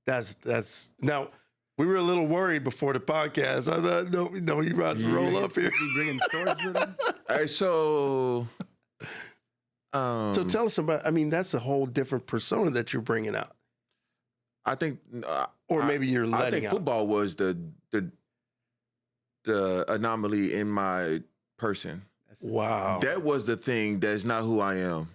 That's now. We were a little worried before the podcast. I thought, no, you about to roll up here. You bringing stories with him? All right, so Tell us about. I mean, that's a whole different persona that you're bringing out, I think, or maybe you're letting I think out. football was the anomaly in my person. Wow, That was the thing that's not who I am.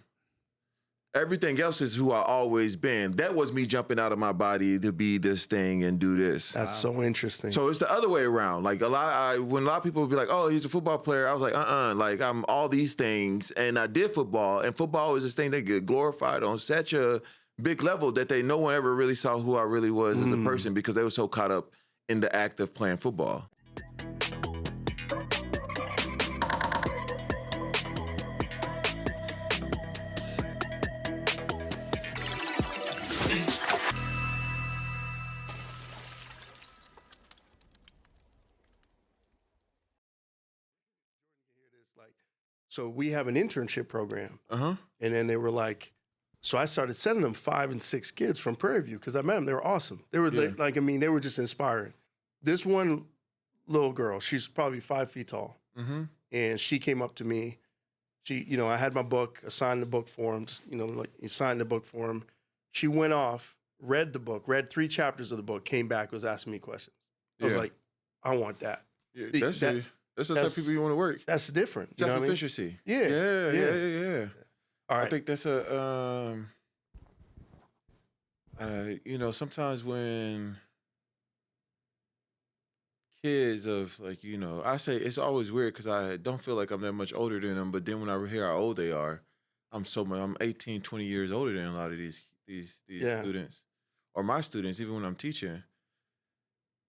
Everything else is who I always been. That was me jumping out of my body to be this thing and do this. that's so interesting. So it's the other way around. Like when a lot of people would be like, "Oh, he's a football player," I was like, like I'm all these things, and I did football, and football was this thing that get glorified on such a big level that no one ever really saw who I really was as a person because they were so caught up in the act of playing football. So we have an internship program, Uh-huh. and then they were like, so I started sending them 5 and 6 kids from Prairie View because I met them. They were awesome. They were like, I mean, they were just inspiring. This one little girl, she's probably 5 feet tall, and she came up to me. She, I had my book, I signed the book for him. Just, like you signed the book for him. She went off, read the book, read 3 chapters of the book, came back, was asking me questions. I was like, I want that. Yeah, that's the type of people you want to work. That's different. Self-efficiency. You know what I mean? Yeah. All right. I think that's sometimes when kids of I say it's always weird because I don't feel like I'm that much older than them, but then when I hear how old they are, I'm 18, 20 years older than a lot of these students or my students, even when I'm teaching.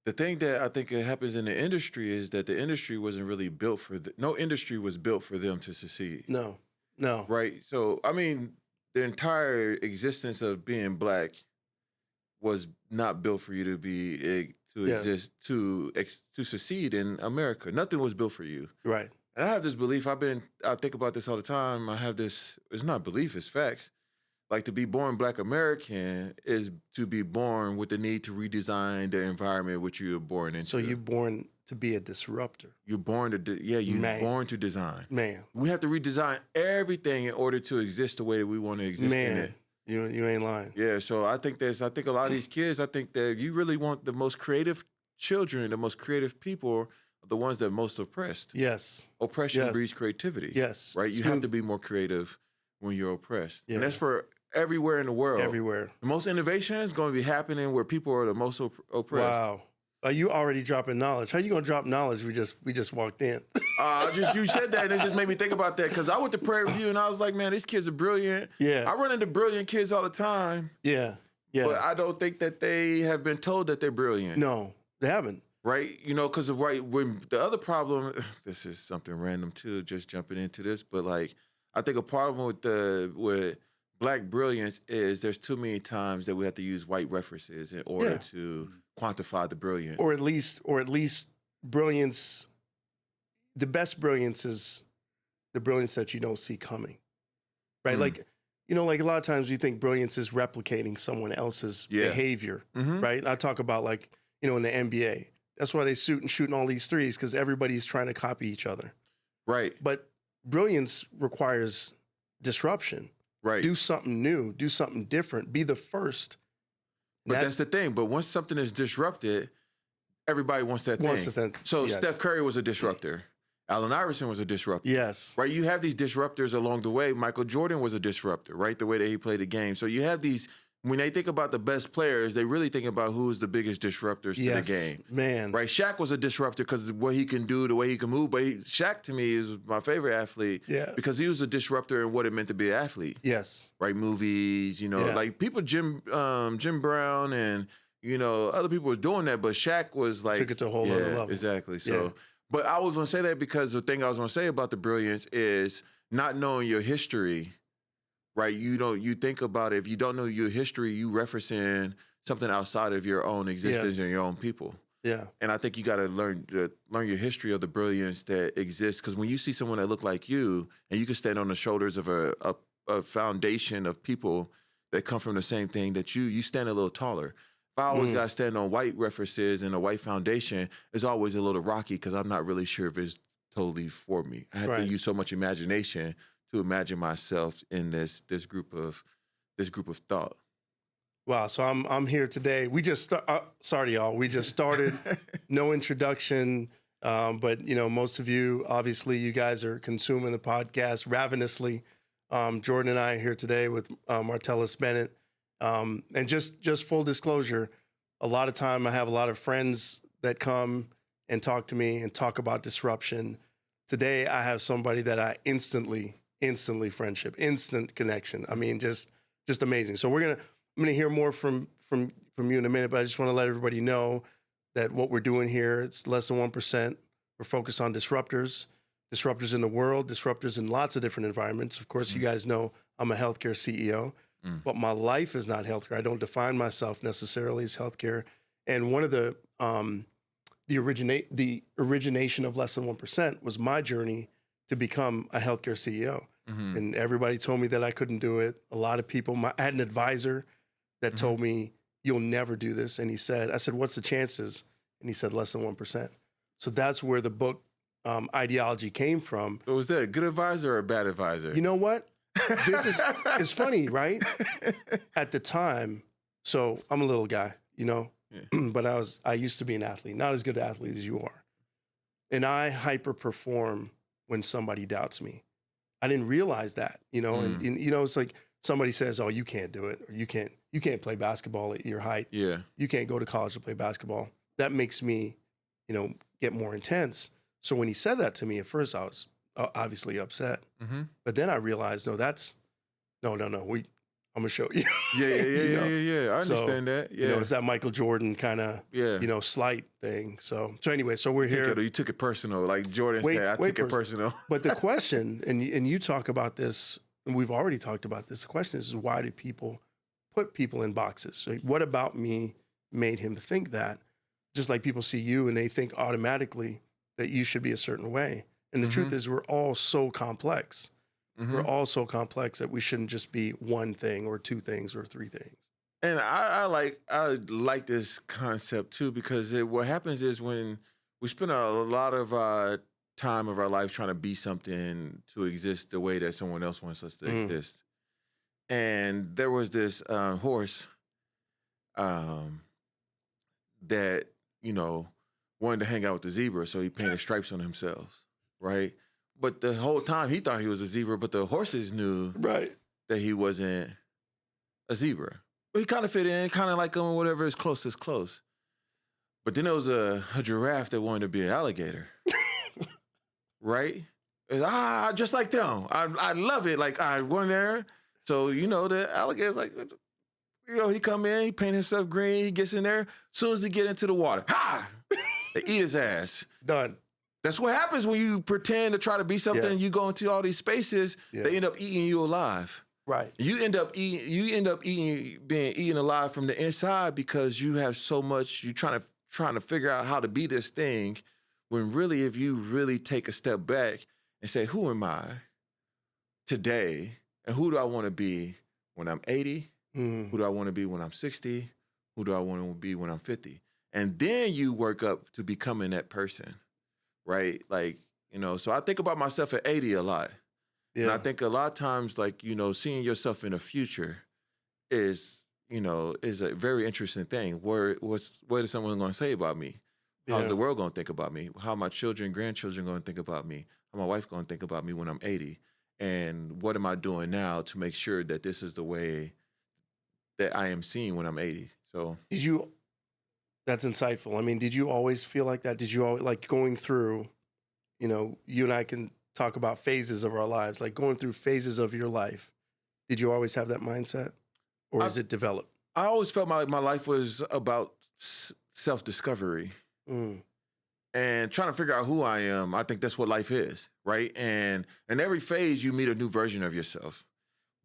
The thing that I think happens in the industry is that the industry wasn't really built no industry was built for them to succeed. No. Right? So, I mean, the entire existence of being black was not built for you exist, to succeed in America. Nothing was built for you. Right. And I have this belief, I think about this all the time. I have this, it's not belief, it's facts. Like to be born Black American is to be born with the need to redesign the environment which you were born into. So you're born to be a disruptor. You're born to, born to design. Man. We have to redesign everything in order to exist the way that we want to exist in it. You ain't lying. Yeah, so I think a lot of these kids, I think that you really want the most creative children, the most creative people, are the ones that are most oppressed. Yes. Oppression breeds creativity. Yes. Right? You have to be more creative when you're oppressed. Yeah. And that's for everywhere in the world. Everywhere. The most innovation is going to be happening where people are the most oppressed. Wow. Are you already dropping knowledge? How you gonna drop knowledge? We just walked in. You said that and it just made me think about that because I went to Prairie View and I was like, man, these kids are brilliant. Yeah. I run into brilliant kids all the time. Yeah. But I don't think that they have been told that they're brilliant. No, they haven't. Right? Because when the other problem, this is something random too, just jumping into this, but like I think a problem with Black brilliance is there's too many times that we have to use white references in order to quantify the brilliance. Or at least brilliance, the best brilliance is the brilliance that you don't see coming. Right? Like, like a lot of times you think brilliance is replicating someone else's behavior. Right? I talk about like, in the NBA. That's why they shooting all these threes because everybody's trying to copy each other. Right. But brilliance requires disruption. Right. Do something new, do something different, be the first. But that's the thing. But once something is disrupted, everybody wants that thing. So yes. Steph Curry was a disruptor. Allen Iverson was a disruptor. Yes. Right? You have these disruptors along the way. Michael Jordan was a disruptor, right? The way that he played the game. So you have these, when they think about the best players, they really think about who's the biggest disruptors to the game. Man. Right? Shaq was a disruptor because of what he can do, the way he can move. But Shaq, to me, is my favorite athlete because he was a disruptor in what it meant to be an athlete. Yes. Right? Movies, like people, Jim Brown and, other people were doing that, but Shaq was like... Took it to a whole other level. Exactly. So, but I was going to say that because the thing I was going to say about the brilliance is not knowing your history. Right, you think about it. If you don't know your history, you referencing something outside of your own existence and your own people. Yeah, and I think you got to learn your history of the brilliance that exists. Because when you see someone that look like you, and you can stand on the shoulders of a foundation of people that come from the same thing that you stand a little taller. If I always got to stand on white references and a white foundation, it's always a little rocky because I'm not really sure if it's totally for me. I have to use so much imagination to imagine myself in this group of thought. Wow. So I'm here today. We just sorry, y'all. We just started. No introduction. But most of you, obviously, you guys are consuming the podcast ravenously. Jordan and I are here today with Martellus Bennett. And just full disclosure, a lot of time I have a lot of friends that come and talk to me and talk about disruption. Today I have somebody that I instantly friendship, instant connection. I mean, just amazing. So I'm gonna hear more from you in a minute, but I just want to let everybody know that what we're doing here, it's less than 1%. We're focused on disruptors in the world, disruptors in lots of different environments. Of course, you guys know I'm a healthcare CEO. But my life is not healthcare. I don't define myself necessarily as healthcare. And one of the origination of less than 1% was my journey to become a healthcare CEO. And everybody told me that I couldn't do it. A lot of people, I had an advisor that told me, you'll never do this. And I said, what's the chances? And he said, less than 1%. So that's where the book ideology came from. So was that a good advisor or a bad advisor? You know what? It's funny, right? At the time, so I'm a little guy, but I used to be an athlete, not as good an athlete as you are. And I hyper perform when somebody doubts me. I didn't realize that, and it's like somebody says, oh, you can't do it, or you can't play basketball at your height. Yeah. You can't go to college to play basketball. That makes me, get more intense. So when he said that to me, at first I was obviously upset, but then I realized, no, I'm gonna show you. Yeah. I understand that. Yeah, it's that Michael Jordan kind of, slight thing. So anyway, so we're here. You took it personal, like Jordan said. I took it personal. But the question, and you talk about this, and we've already talked about this. The question is why do people put people in boxes? Like, what about me made him think that? Just like people see you and they think automatically that you should be a certain way. And the truth is, we're all so complex. We're all so complex that we shouldn't just be one thing or two things or three things. And I like this concept too, because what happens is when we spend a lot of time of our life trying to be something to exist the way that someone else wants us to exist. And there was this horse that, wanted to hang out with the zebra, so he painted stripes on himself, right? But the whole time he thought he was a zebra, but the horses knew that he wasn't a zebra. But he kind of fit in, kind of like him, whatever is close is close. But then there was a giraffe that wanted to be an alligator, right? And, just like them. I love it. Like, I went there. So, the alligator's like, he come in, he paint himself green, he gets in there. As soon as he get into the water, they eat his ass. Done. That's what happens when you pretend to try to be something and you go into all these spaces, they end up eating you alive. Right. You end up being eaten alive from the inside because you have so much, you're trying to figure out how to be this thing, when really, if you really take a step back and say, who am I today? And who do I want to be when I'm 80? Who do I want to be when I'm 60? Who do I want to be when I'm 50? And then you work up to becoming that person, right? Like, so I think about myself at 80 a lot. Yeah. And I think a lot of times, like, seeing yourself in the future is a very interesting thing. What is someone going to say about me? How's the world going to think about me? How my children, grandchildren going to think about me? How my wife going to think about me when I'm 80? And what am I doing now to make sure that this is the way that I am seen when I'm 80? So that's insightful. I mean, did you always feel like that? Did you always, like, going through, you and I can talk about phases of our lives, like going through phases of your life. Did you always have that mindset, or is it developed? I always felt my life was about self-discovery and trying to figure out who I am. I think that's what life is, right? And in every phase, you meet a new version of yourself.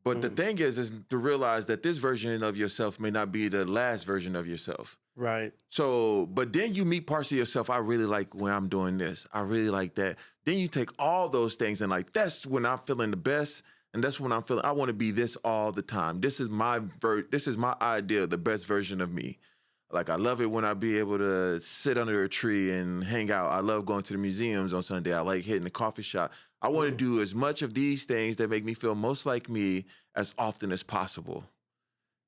But the thing is to realize that this version of yourself may not be the last version of yourself. Right. So, but then you meet parts of yourself. I really like when I'm doing this. I really like that. Then you take all those things and, like, that's when I'm feeling the best. And that's when I'm feeling, I want to be this all the time. This is my idea of the best version of me. Like, I love it when I be able to sit under a tree and hang out. I love going to the museums on Sunday. I like hitting the coffee shop. I want to do as much of these things that make me feel most like me as often as possible.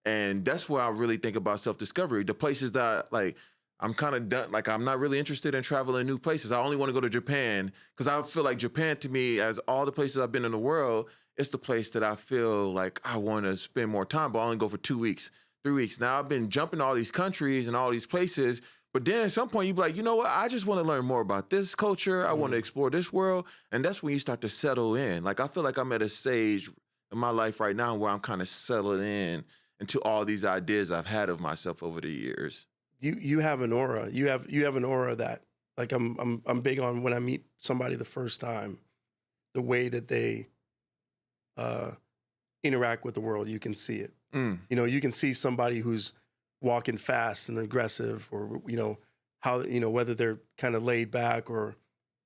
And that's where I really think about self-discovery. The places that, like, I'm kind of done. Like, I'm not really interested in traveling new places. I only want to go to Japan because I feel like Japan, to me, as all the places I've been in the world, it's the place that I feel like I want to spend more time, but I only go for 2 weeks. 3 weeks. Now I've been jumping all these countries and all these places, but then at some point you be like, you know what? I just want to learn more about this culture. I want to explore this world. And that's when you start to settle in. Like, I feel like I'm at a stage in my life right now where I'm kind of settling in into all these ideas I've had of myself over the years. You have an aura. You have an aura that, like, I'm big on when I meet somebody the first time, the way that they interact with the world. You can see it. You know, you can see somebody who's walking fast and aggressive, or, you know, how, you know, whether they're kind of laid back or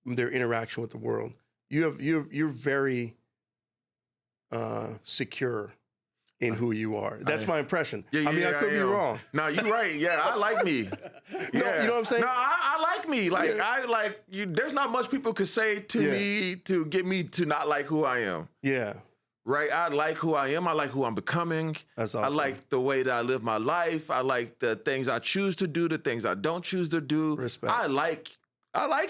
their interaction with the world. You're very secure in who you are. That's my impression. I mean, I could be wrong. No, you're right. Yeah, I like me. No, you know what I'm saying? No, I like me. Like, I like you. There's not much people could say to me to get me to not like who I am. Yeah. Right? I like who I am. I like who I'm becoming. That's awesome. I like the way that I live my life. I like the things I choose to do, the things I don't choose to do. Respect. I like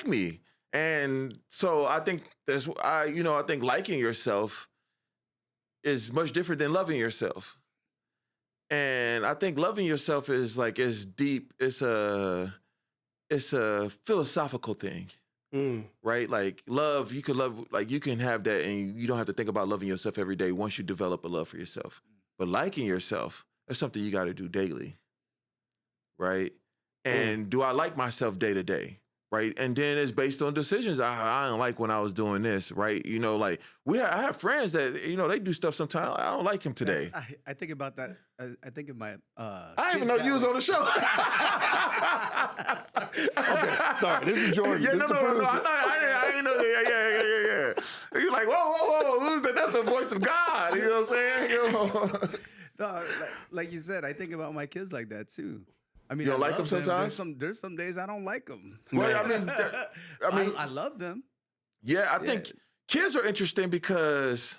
me. And so I think I think liking yourself is much different than loving yourself. And I think loving yourself is like, it's deep. It's a philosophical thing. Right? Like, love, you can have that, and you don't have to think about loving yourself every day once you develop a love for yourself. But liking yourself, that's something you got to do daily. Right? And do I like myself day to day? Right? And then it's based on decisions I don't like when I was doing this. Right? You know, like, I have friends that, you know, they do stuff sometimes. I don't like him today. I think about that. I think of my. I didn't even know you was on the show. Okay, sorry. This is Jordan. Yeah, no. I didn't know that. Yeah. You're like, whoa. Who's that? That's the voice of God. You know what I'm saying? You know? No, like you said, I think about my kids like that too. I mean, you don't like them sometimes? There's some days I don't like them. Well, I mean, I love them. Yeah, I think kids are interesting because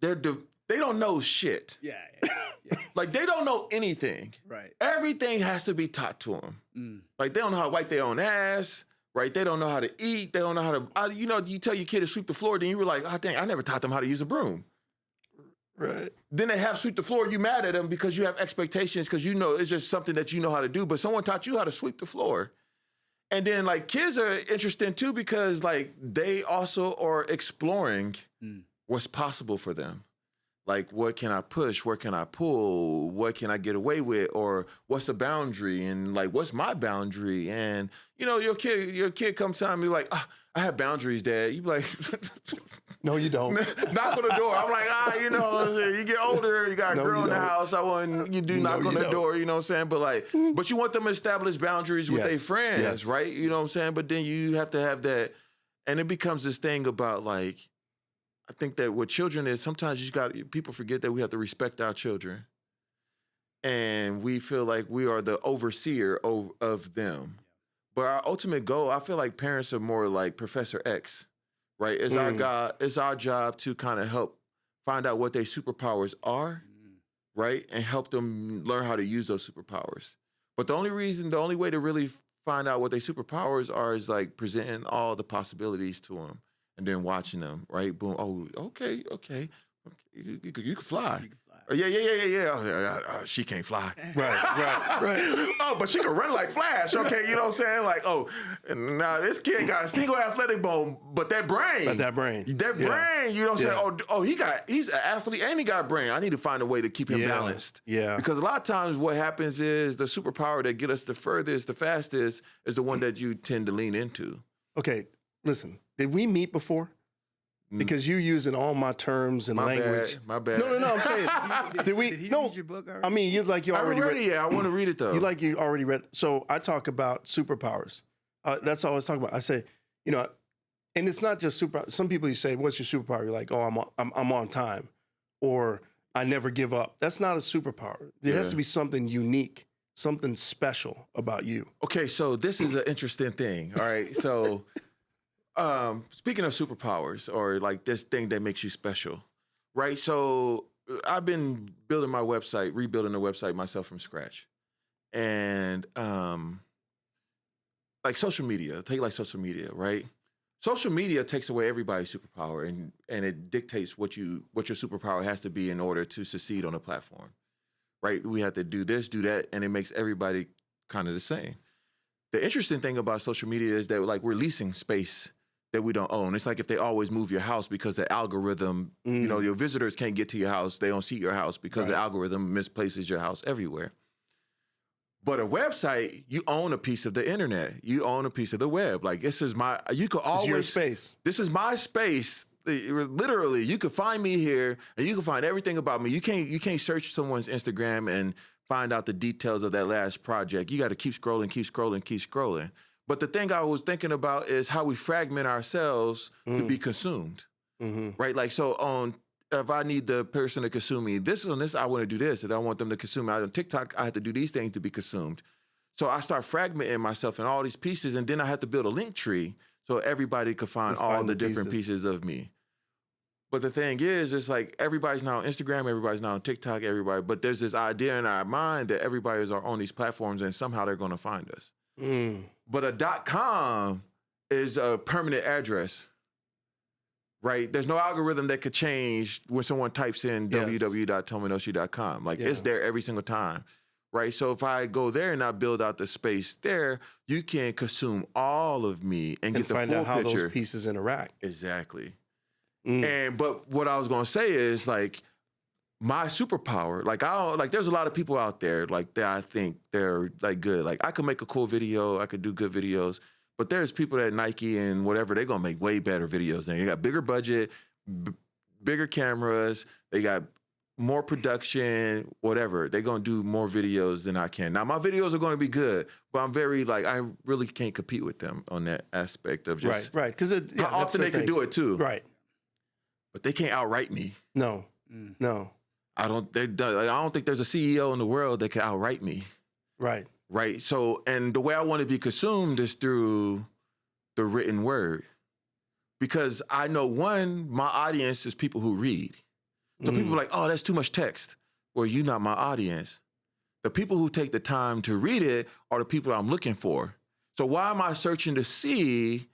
they don't know shit. Yeah. Like, they don't know anything. Right. Everything has to be taught to them. Like, they don't know how to wipe their own ass. Right? They don't know how to eat. They don't know how to. You tell your kid to sweep the floor, then you were like, oh, dang, I never taught them how to use a broom. Right. Then they have sweep the floor. You mad at them because you have expectations, because you know it's just something that you know how to do. But someone taught you how to sweep the floor. And then, like, kids are interesting too because, like, they also are exploring what's possible for them. Like, what can I push? Where can I pull? What can I get away with? Or what's the boundary? And, like, what's my boundary? And, you know, your kid comes to me like, I have boundaries, Dad. You be like, no, you don't. Knock on the door. I'm like, you know, you get older, you got a girl in the house. I want you do knock on the door, you know what I'm saying? But, like, but you want them to establish boundaries with their friends, right? You know what I'm saying? But then you have to have that, and it becomes this thing about, like, I think that with children is sometimes people forget that we have to respect our children. And we feel like we are the overseer of them. But our ultimate goal, I feel like parents are more like Professor X, right? It's our job to kind of help find out what their superpowers are, right? And help them learn how to use those superpowers. But the only way to really find out what their superpowers are is, like, presenting all the possibilities to them. And then watching them, right? Boom. Oh, okay. You can fly. Yeah. She can't fly. Right. Oh, but she can run like Flash. Okay, you know what I'm saying? Like, now this kid got a single athletic bone, but that brain. But that brain. You know what I'm saying? He's an athlete and he got brain. I need to find a way to keep him balanced. Yeah. Because a lot of times what happens is the superpower that get us the furthest, the fastest, is the one that you tend to lean into. Okay, listen. Did we meet before? Because you using all my terms and language. My bad. No, I'm saying. Did we? Did he no. read your book already? I mean, you already read it. Yeah, I want to read it though. You already read. So I talk about superpowers. That's all I was talking about. I say, you know, and it's not just super. Some people you say, "What's your superpower?" You're like, "Oh, I'm on time," or I never give up. That's not a superpower. There has to be something unique, something special about you. Okay, so this is an interesting thing. All right, so speaking of superpowers or like this thing that makes you special, right? So I've been building my website, rebuilding the website myself from scratch, and like social media, take like social media, right? Social media takes away everybody's superpower, and it dictates what your superpower has to be in order to succeed on a platform, right? We have to do this, do that, and it makes everybody kind of the same. The interesting thing about social media is that like we're leasing space that we don't own. It's like if they always move your house because the algorithm, you know, your visitors can't get to your house, they don't see your house because the algorithm misplaces your house everywhere. But a website, you own a piece of the internet. You own a piece of the web. Like this is my, you could always. It's your space. This is my space. Literally, you could find me here and you can find everything about me. You can't search someone's Instagram and find out the details of that last project. You got to keep scrolling, keep scrolling, keep scrolling. But the thing I was thinking about is how we fragment ourselves to be consumed, right? Like, so if I need the person to consume me, this is on this, I want to do this. If I want them to consume me on TikTok, I have to do these things to be consumed. So I start fragmenting myself in all these pieces, and then I have to build a link tree so everybody could find all the different pieces of me. But the thing is, it's like everybody's now on Instagram, everybody's now on TikTok, but there's this idea in our mind that everybody is on these platforms and somehow they're going to find us. But a .com is a permanent address, right? There's no algorithm that could change when someone types in www.tomonoshi.com. Like it's there every single time, right? So if I go there and I build out the space there, you can consume all of me and get the full picture. And find out how those pieces interact. Exactly. But what I was gonna say is like my superpower, like there's a lot of people out there like that I think they're like good. Like I could make a cool video, I could do good videos, but there's people at Nike and whatever, they're gonna make way better videos. They got bigger budget, bigger cameras, they got more production, whatever. They're gonna do more videos than I can. Now my videos are gonna be good, but I'm very like, I really can't compete with them on that aspect of just right. Because how often they could do it too. Right. But they can't outright me. No. I don't think there's a CEO in the world that can outright me. Right. Right. So, and the way I want to be consumed is through the written word. Because I know, one, my audience is people who read. So people are like, oh, that's too much text. Well, you're not my audience. The people who take the time to read it are the people I'm looking for. So why am I searching to see,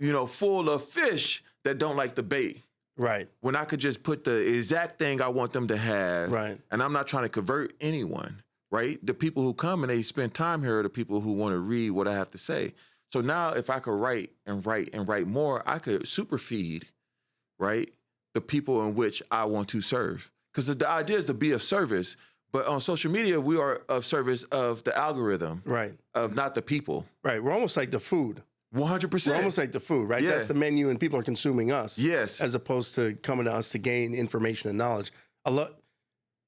full of fish that don't like the bait? Right. When I could just put the exact thing I want them to have. Right. And I'm not trying to convert anyone, right? The people who come and they spend time here are the people who want to read what I have to say. So now if I could write and write and write more, I could superfeed, right, the people in which I want to serve. Because the idea is to be of service. But on social media, we are of service of the algorithm. Right. Of not the people. Right. We're almost like the food. 100%. We're almost like the food, right? Yeah. That's the menu, and people are consuming us. Yes. As opposed to coming to us to gain information and knowledge.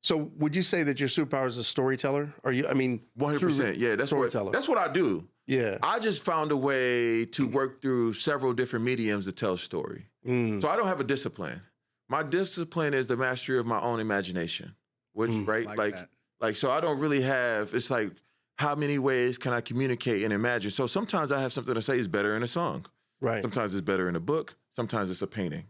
So would you say that your superpower is a storyteller? Are you? I mean, 100%. Yeah, that's what I do. Yeah. I just found a way to work through several different mediums to tell a story. So I don't have a discipline. My discipline is the mastery of my own imagination, which right, like so I don't really have. It's like, how many ways can I communicate and imagine? So sometimes I have something to say is better in a song. Right. Sometimes it's better in a book. Sometimes it's a painting,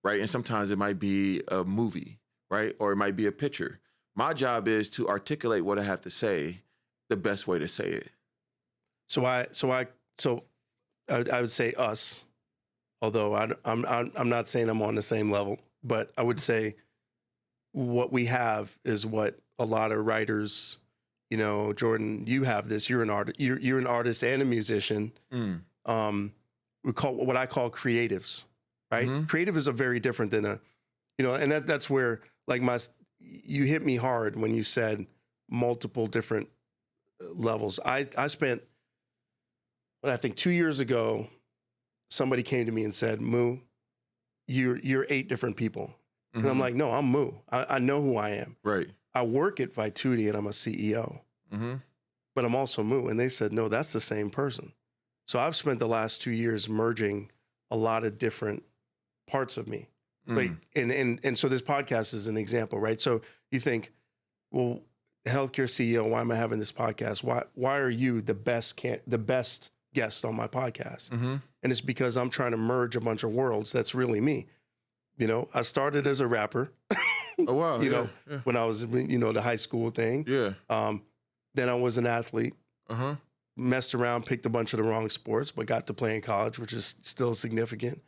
right? And sometimes it might be a movie, right? Or it might be a picture. My job is to articulate what I have to say the best way to say it. So I would say us, although I'm not saying I'm on the same level, but I would say what we have is what a lot of writers, Jordan, you have this. You're an artist. You're an artist and a musician. We call what I call creatives, right? Creative is a very different than and that's where like you hit me hard when you said multiple different levels. I spent, I think 2 years ago, somebody came to me and said, Moo, you're 8 different people. And I'm like, no, I'm Moo. I know who I am. Right. I work at Vituti and I'm a CEO, but I'm also Moo. And they said, no, that's the same person. So I've spent the last 2 years merging a lot of different parts of me. Like, and so this podcast is an example, right? So you think, well, healthcare CEO, why am I having this podcast? Why are you the best guest on my podcast? And it's because I'm trying to merge a bunch of worlds. That's really me. You know, I started as a rapper. Oh wow! you know, when I was, the high school thing. Yeah. Then I was an athlete. Messed around, picked a bunch of the wrong sports, but got to play in college, which is still significant.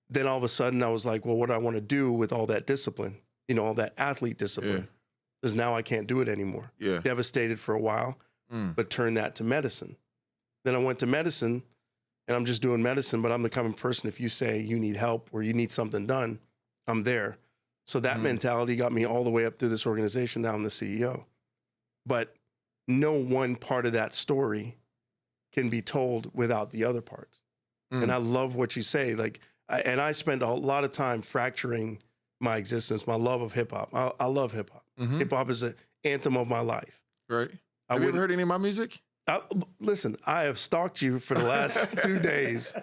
Then all of a sudden I was like, well, what do I want to do with all that discipline? All that athlete discipline. Because now I can't do it anymore. Yeah. Devastated for a while, but turned that to medicine. Then I went to medicine, and I'm just doing medicine, but I'm the kind of person, if you say you need help or you need something done, I'm there. So that mentality got me all the way up through this organization. Now I'm the CEO. But no one part of that story can be told without the other parts. And I love what you say. Like, I spend a lot of time fracturing my existence, my love of hip hop. I love hip hop. Hip hop is an anthem of my life. Right. Have you ever heard any of my music? Listen, I have stalked you for the last 2 days.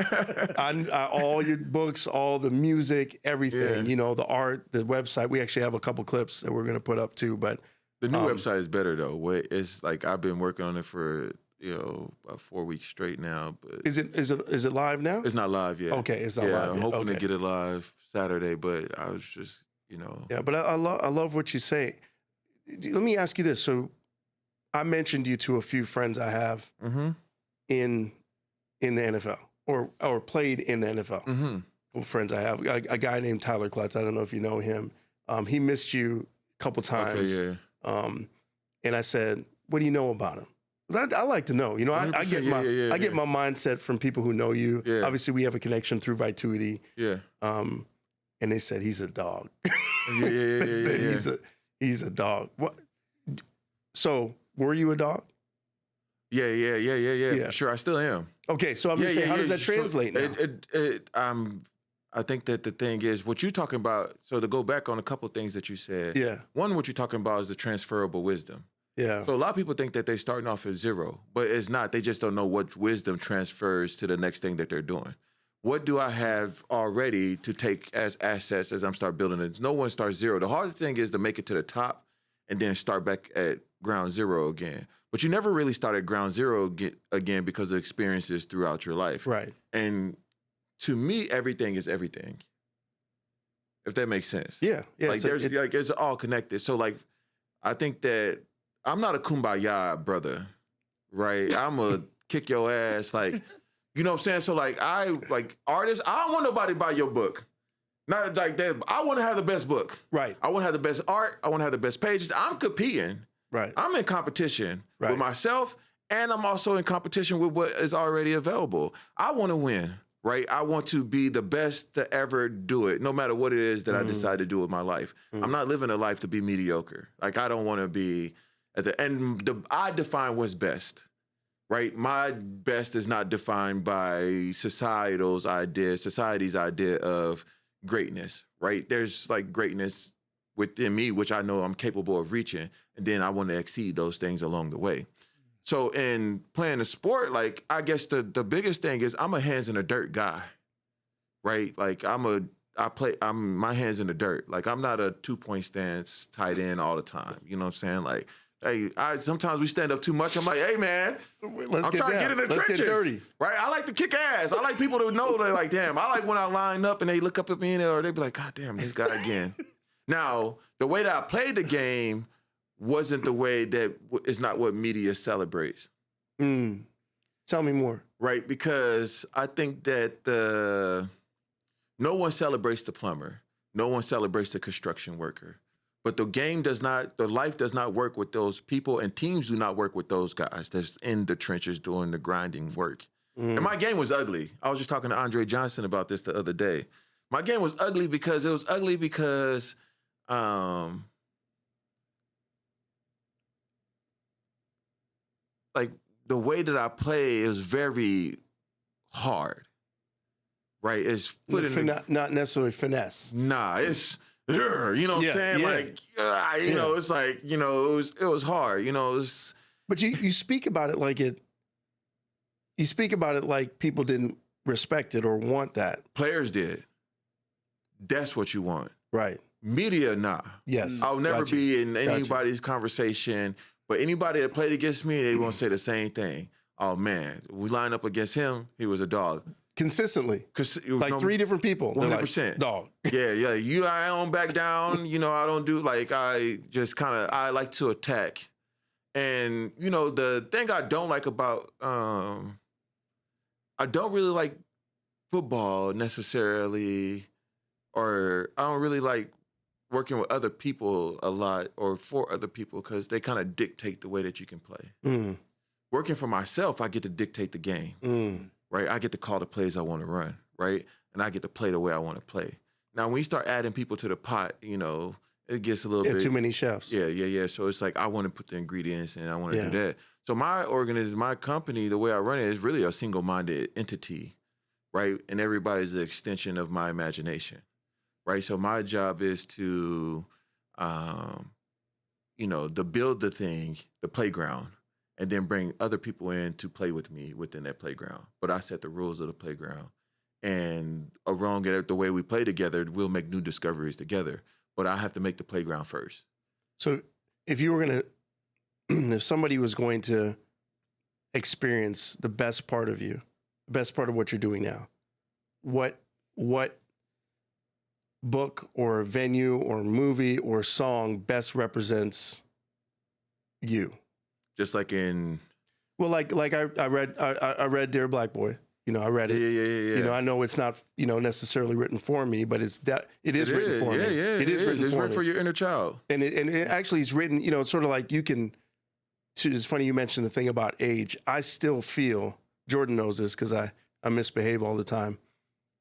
All your books, all the music, everything, the art, the website. We actually have a couple clips that we're going to put up too. But the new website is better though. It's like I've been working on it for about 4 weeks straight now. But is it live now? It's not live yet. Okay, it's not live yet. I'm hoping to get it live Saturday, but I was just Yeah, but I love what you say. Let me ask you this. So I mentioned you to a few friends I have in the NFL or played in the NFL. Friends I have. A guy named Tyler Klutz. I don't know if you know him. He missed you a couple times. Okay, yeah. And I said, what do you know about him? 'Cause I like to know. I get I get my mindset from people who know you. Yeah. Obviously, we have a connection through Vituity. Yeah. And they said he's a dog. They said he's a dog. What? So were you a dog? Yeah. For sure, I still am. Okay, so I'm just saying, how does that translate now? I think that the thing is what you're talking about. So to go back on a couple of things that you said. Yeah. One, what you're talking about is the transferable wisdom. Yeah. So a lot of people think that they're starting off at zero, but it's not. They just don't know what wisdom transfers to the next thing that they're doing. What do I have already to take as assets as I'm start building it? No one starts zero. The hardest thing is to make it to the top and then start back at ground zero again. But you never really start at ground zero again because of experiences throughout your life. Right. And to me, everything is everything. If that makes sense. Yeah. Yeah. It's all connected. So like, I think that I'm not a kumbaya brother, right? I'm a kick your ass, like, you know what I'm saying? So like, artists, I don't want nobody to buy your book. Not like that. I want to have the best book. Right. I want to have the best art. I want to have the best pages. I'm competing. Right. I'm in competition with myself, and I'm also in competition with what is already available. I want to win, right? I want to be the best to ever do it, no matter what it is that I decide to do with my life. I'm not living a life to be mediocre. Like, I don't want to be at the end. I define what's best, right? My best is not defined by society's idea of greatness, right? There's like greatness within me, which I know I'm capable of reaching, and then I want to exceed those things along the way. So in playing a sport, like, I guess the biggest thing is I'm a hands in the dirt guy, right? Like, I'm my hands in the dirt. Like, I'm not a 2-point stance tight end all the time. You know what I'm saying? Like, hey, sometimes we stand up too much. I'm like, hey man, I'm trying to get in the trenches. Get dirty. Right? I like to kick ass. I like people to know they're like, damn. I like when I line up and they look up at me or they be like, God damn, this guy again. Now, the way that I played the game wasn't the way that is not what media celebrates. Tell me more. Right? Because I think that no one celebrates the plumber. No one celebrates the construction worker. But the life does not work with those people, and teams do not work with those guys that's in the trenches doing the grinding work. And my game was ugly. I was just talking to Andre Johnson about this the other day. My game was ugly because like the way that I play is very hard, right? It's not necessarily finesse. Nah, it's you know what I'm saying? Yeah. Like, know, it's like, it was hard, it's. But you speak about it like you speak about it like people didn't respect it or want that. Players did. that's what you want. Right. Media, nah. Yes. I'll never Got you. be in anybody's conversation, but anybody that played against me, they won't say the same thing. Oh man, we line up against him, he was a dog. Consistently. Like 3 different people. 100%. Like, dog. Yeah. I don't back down. I don't do I just I like to attack. And, the thing I don't like about, I don't really like football necessarily, or I don't really like working with other people a lot or for other people because they kind of dictate the way that you can play. Working for myself, I get to dictate the game, right? I get to call the plays I want to run, right? And I get to play the way I want to play. Now, when you start adding people to the pot, it gets a little bit too many chefs. Yeah. So it's like I want to put the ingredients and I want to do that. So my company, the way I run it is really a single-minded entity, right? And everybody's an extension of my imagination, right? So my job is to, to build the thing, the playground, and then bring other people in to play with me within that playground. But I set the rules of the playground. And along the way we play together, we'll make new discoveries together. But I have to make the playground first. So if you were going to, if somebody was going to experience the best part of you, the best part of what you're doing now, what book or venue or movie or song best represents you? Just like in... Well, like I read Dear Black Boy. I read it. Yeah. I know it's not, necessarily written for me, but it is written for me. It is written for your inner child. And it actually is written, it's sort of like you can, it's funny you mentioned the thing about age. I still feel, Jordan knows this because I misbehave all the time.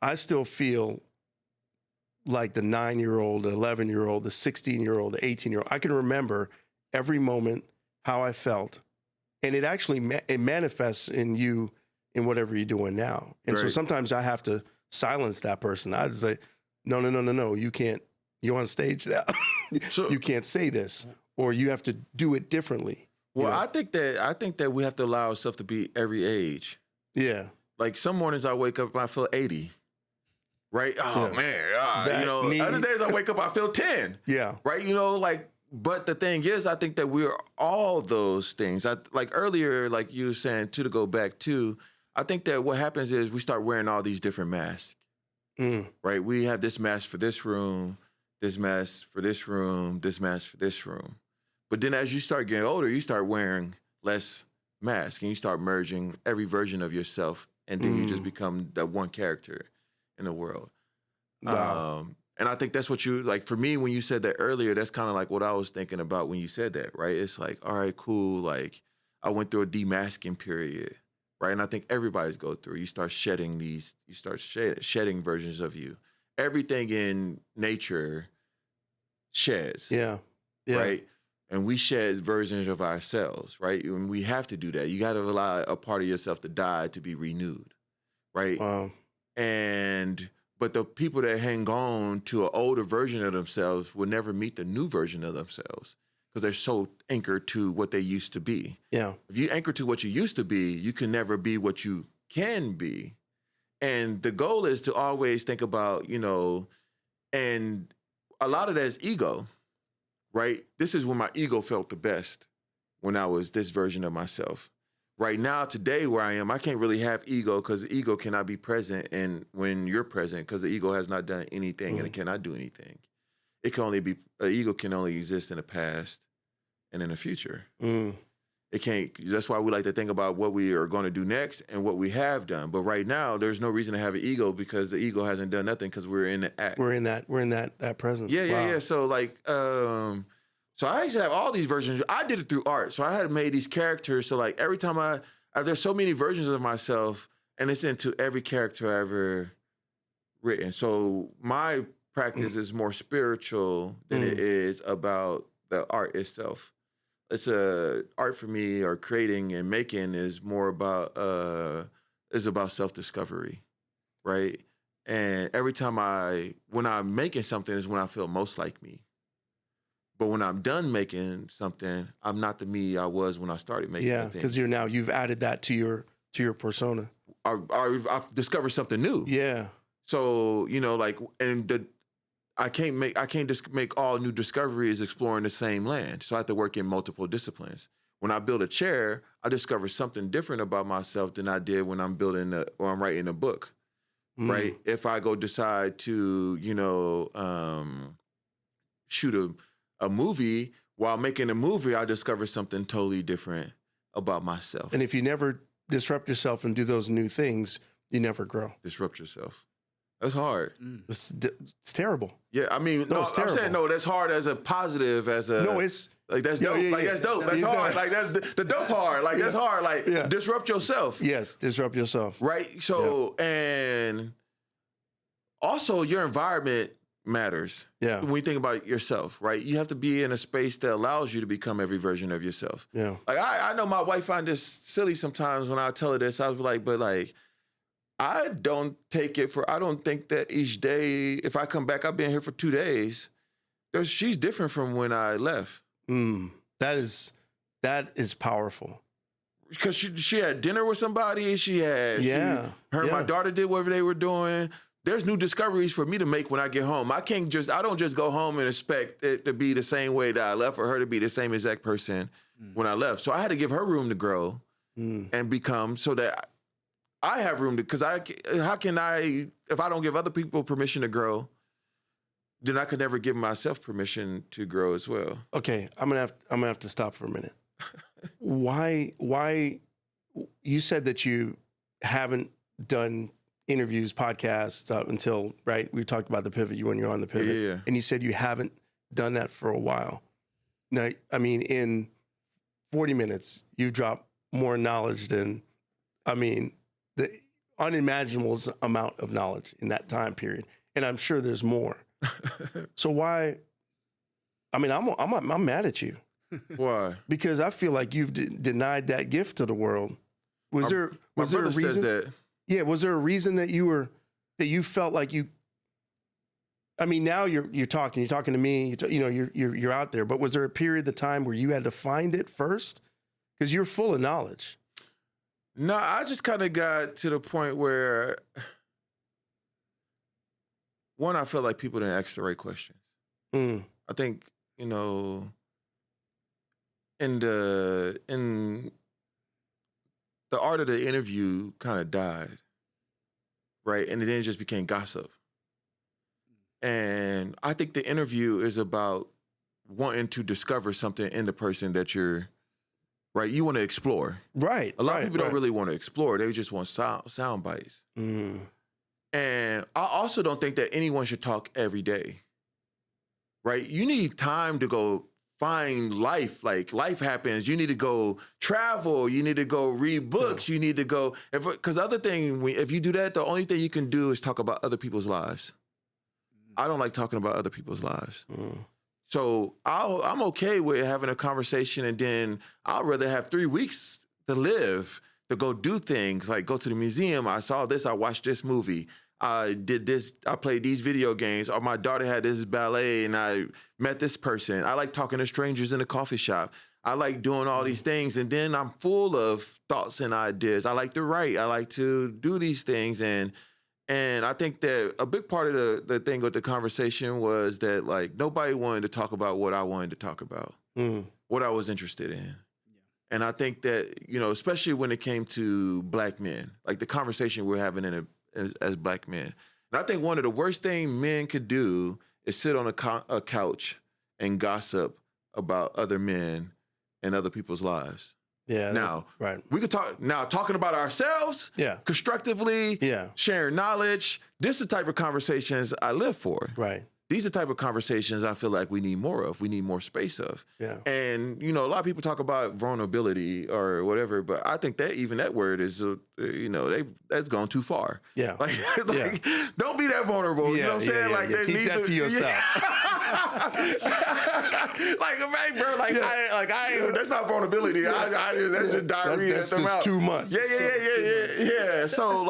I still feel like the 9-year-old, the 11-year-old, the 16-year-old, the 18-year-old. I can remember every moment how I felt. And it actually, it manifests in you in whatever you're doing now. And so sometimes I have to silence that person. I just say, no, you can't, you're on stage now. So, you can't say this, or you have to do it differently. Well, I think that we have to allow ourselves to be every age. Yeah. Like some mornings I wake up and I feel 80. Right? Oh man. Other days I wake up, I feel 10. Yeah. Right? But the thing is, I think that we're all those things. Like earlier, like you were saying, to go back to, I think that what happens is we start wearing all these different masks, right? We have this mask for this room, this mask for this room, this mask for this room. But then as you start getting older, you start wearing less masks and you start merging every version of yourself. And then you just become that one character in the world. Wow. And I think that's what like for me, when you said that earlier, that's kind of like what I was thinking about when you said that, right? It's like, all right, cool. Like I went through a demasking period. Right. And I think everybody's go through. You start shedding shedding versions of you. Everything in nature sheds. Yeah. Right. And we shed versions of ourselves. Right. And we have to do that. You got to allow a part of yourself to die to be renewed. Right. Wow. But the people that hang on to an older version of themselves will never meet the new version of themselves. Because they're so anchored to what they used to be. Yeah. If you anchor to what you used to be, you can never be what you can be. And the goal is to always think about, and a lot of that is ego, right? This is when my ego felt the best, when I was this version of myself. Right now, today, where I am, I can't really have ego because the ego cannot be present and when you're present because the ego has not done anything and it cannot do anything. It can only be, ego can only exist in the past and in the future. It can't, that's why we like to think about what we are going to do next and what we have done. But right now, there's no reason to have an ego because the ego hasn't done nothing because we're in the act. We're in that present. Yeah. So like, so I used to have all these versions. I did it through art. So I had made these characters. So like every time there's so many versions of myself and it's into every character I ever written. So my practice is more spiritual than it is about the art itself. It's art for me, or creating and making is more about self-discovery, right? And every time when I'm making something is when I feel most like me. But when I'm done making something, I'm not the me I was when I started making. Yeah, because you've added that to your persona. I've discovered something new. Yeah. So, and I can't just make all new discoveries exploring the same land. So I have to work in multiple disciplines. When I build a chair, I discover something different about myself than I did when I'm I'm writing a book, right? If I go decide to, shoot a movie, while making a movie, I discover something totally different about myself. And if you never disrupt yourself and do those new things, you never grow. Disrupt yourself. That's hard. It's terrible. Yeah, I mean, no, it's I'm terrible. saying that's hard as a positive, as a it's like that's dope. yeah, like yeah. that's dope. That's hard. Like that's the dope hard. Like that's hard. Like disrupt yourself. Yes, disrupt yourself. Right. So and also your environment matters. Yeah. When you think about yourself, right? You have to be in a space that allows you to become every version of yourself. Yeah. Like I know my wife finds this silly sometimes when I tell her this. I was like, but like, I don't think that each day, if I come back, I've been here for 2 days. She's different from when I left. That is powerful. Because she had dinner with somebody. Her and my daughter did whatever they were doing. There's new discoveries for me to make when I get home. I don't just go home and expect it to be the same way that I left, or her to be the same exact person when I left. So I had to give her room to grow and become, so that I have room to, because if I don't give other people permission to grow, then I could never give myself permission to grow as well. Okay, I'm gonna have to stop for a minute. Why you said that you haven't done interviews, podcasts until, right? We talked about the pivot, when you're on the pivot. Yeah. And you said you haven't done that for a while. Now, I mean, in 40 minutes, you've dropped more knowledge than, the unimaginable amount of knowledge in that time period. And I'm sure there's more. So why? I'm mad at you. Why? Because I feel like you've denied that gift to the world. Was there a reason? Says that. Yeah, was there a reason that you felt like you? I mean, now you're talking to me. You're out there. But was there a period of time where you had to find it first? Because you're full of knowledge. No, I just kind of got to the point where, one, I felt like people didn't ask the right questions. I think, in the art of the interview kind of died, right? And then it just became gossip. And I think the interview is about wanting to discover something in the person that you're, right? You want to explore. Right. A lot of people don't really want to explore. They just want sound bites. And I also don't think that anyone should talk every day, right? You need time to go find life. Like, life happens. You need to go travel. You need to go read books. You need to go, because if you do that, the only thing you can do is talk about other people's lives. I don't like talking about other people's lives. So I'm okay with having a conversation, and then I'd rather have 3 weeks to live, to go do things, like go to the museum. I saw this, I watched this movie. I did this, I played these video games, or my daughter had this ballet and I met this person. I like talking to strangers in a coffee shop. I like doing all these things, and then I'm full of thoughts and ideas. I like to write. I like to do these things. And I think that a big part of the thing with the conversation was that, like, nobody wanted to talk about what I wanted to talk about, what I was interested in. And I think that, especially when it came to Black men, like the conversation we're having as Black men. And I think one of the worst things men could do is sit on a couch and gossip about other men and other people's lives. Yeah. Now, right. We could talking about ourselves, constructively, sharing knowledge. This is the type of conversations I live for. Right. These are the type of conversations I feel like we need more of. We need more space of. Yeah. And, a lot of people talk about vulnerability or whatever, but I think that even that word is, that's gone too far. Yeah. Don't be that vulnerable. You know what I'm saying? Like, they keep need that to yourself. That's not vulnerability. That's just diarrhea. That's just too much. Yeah. So,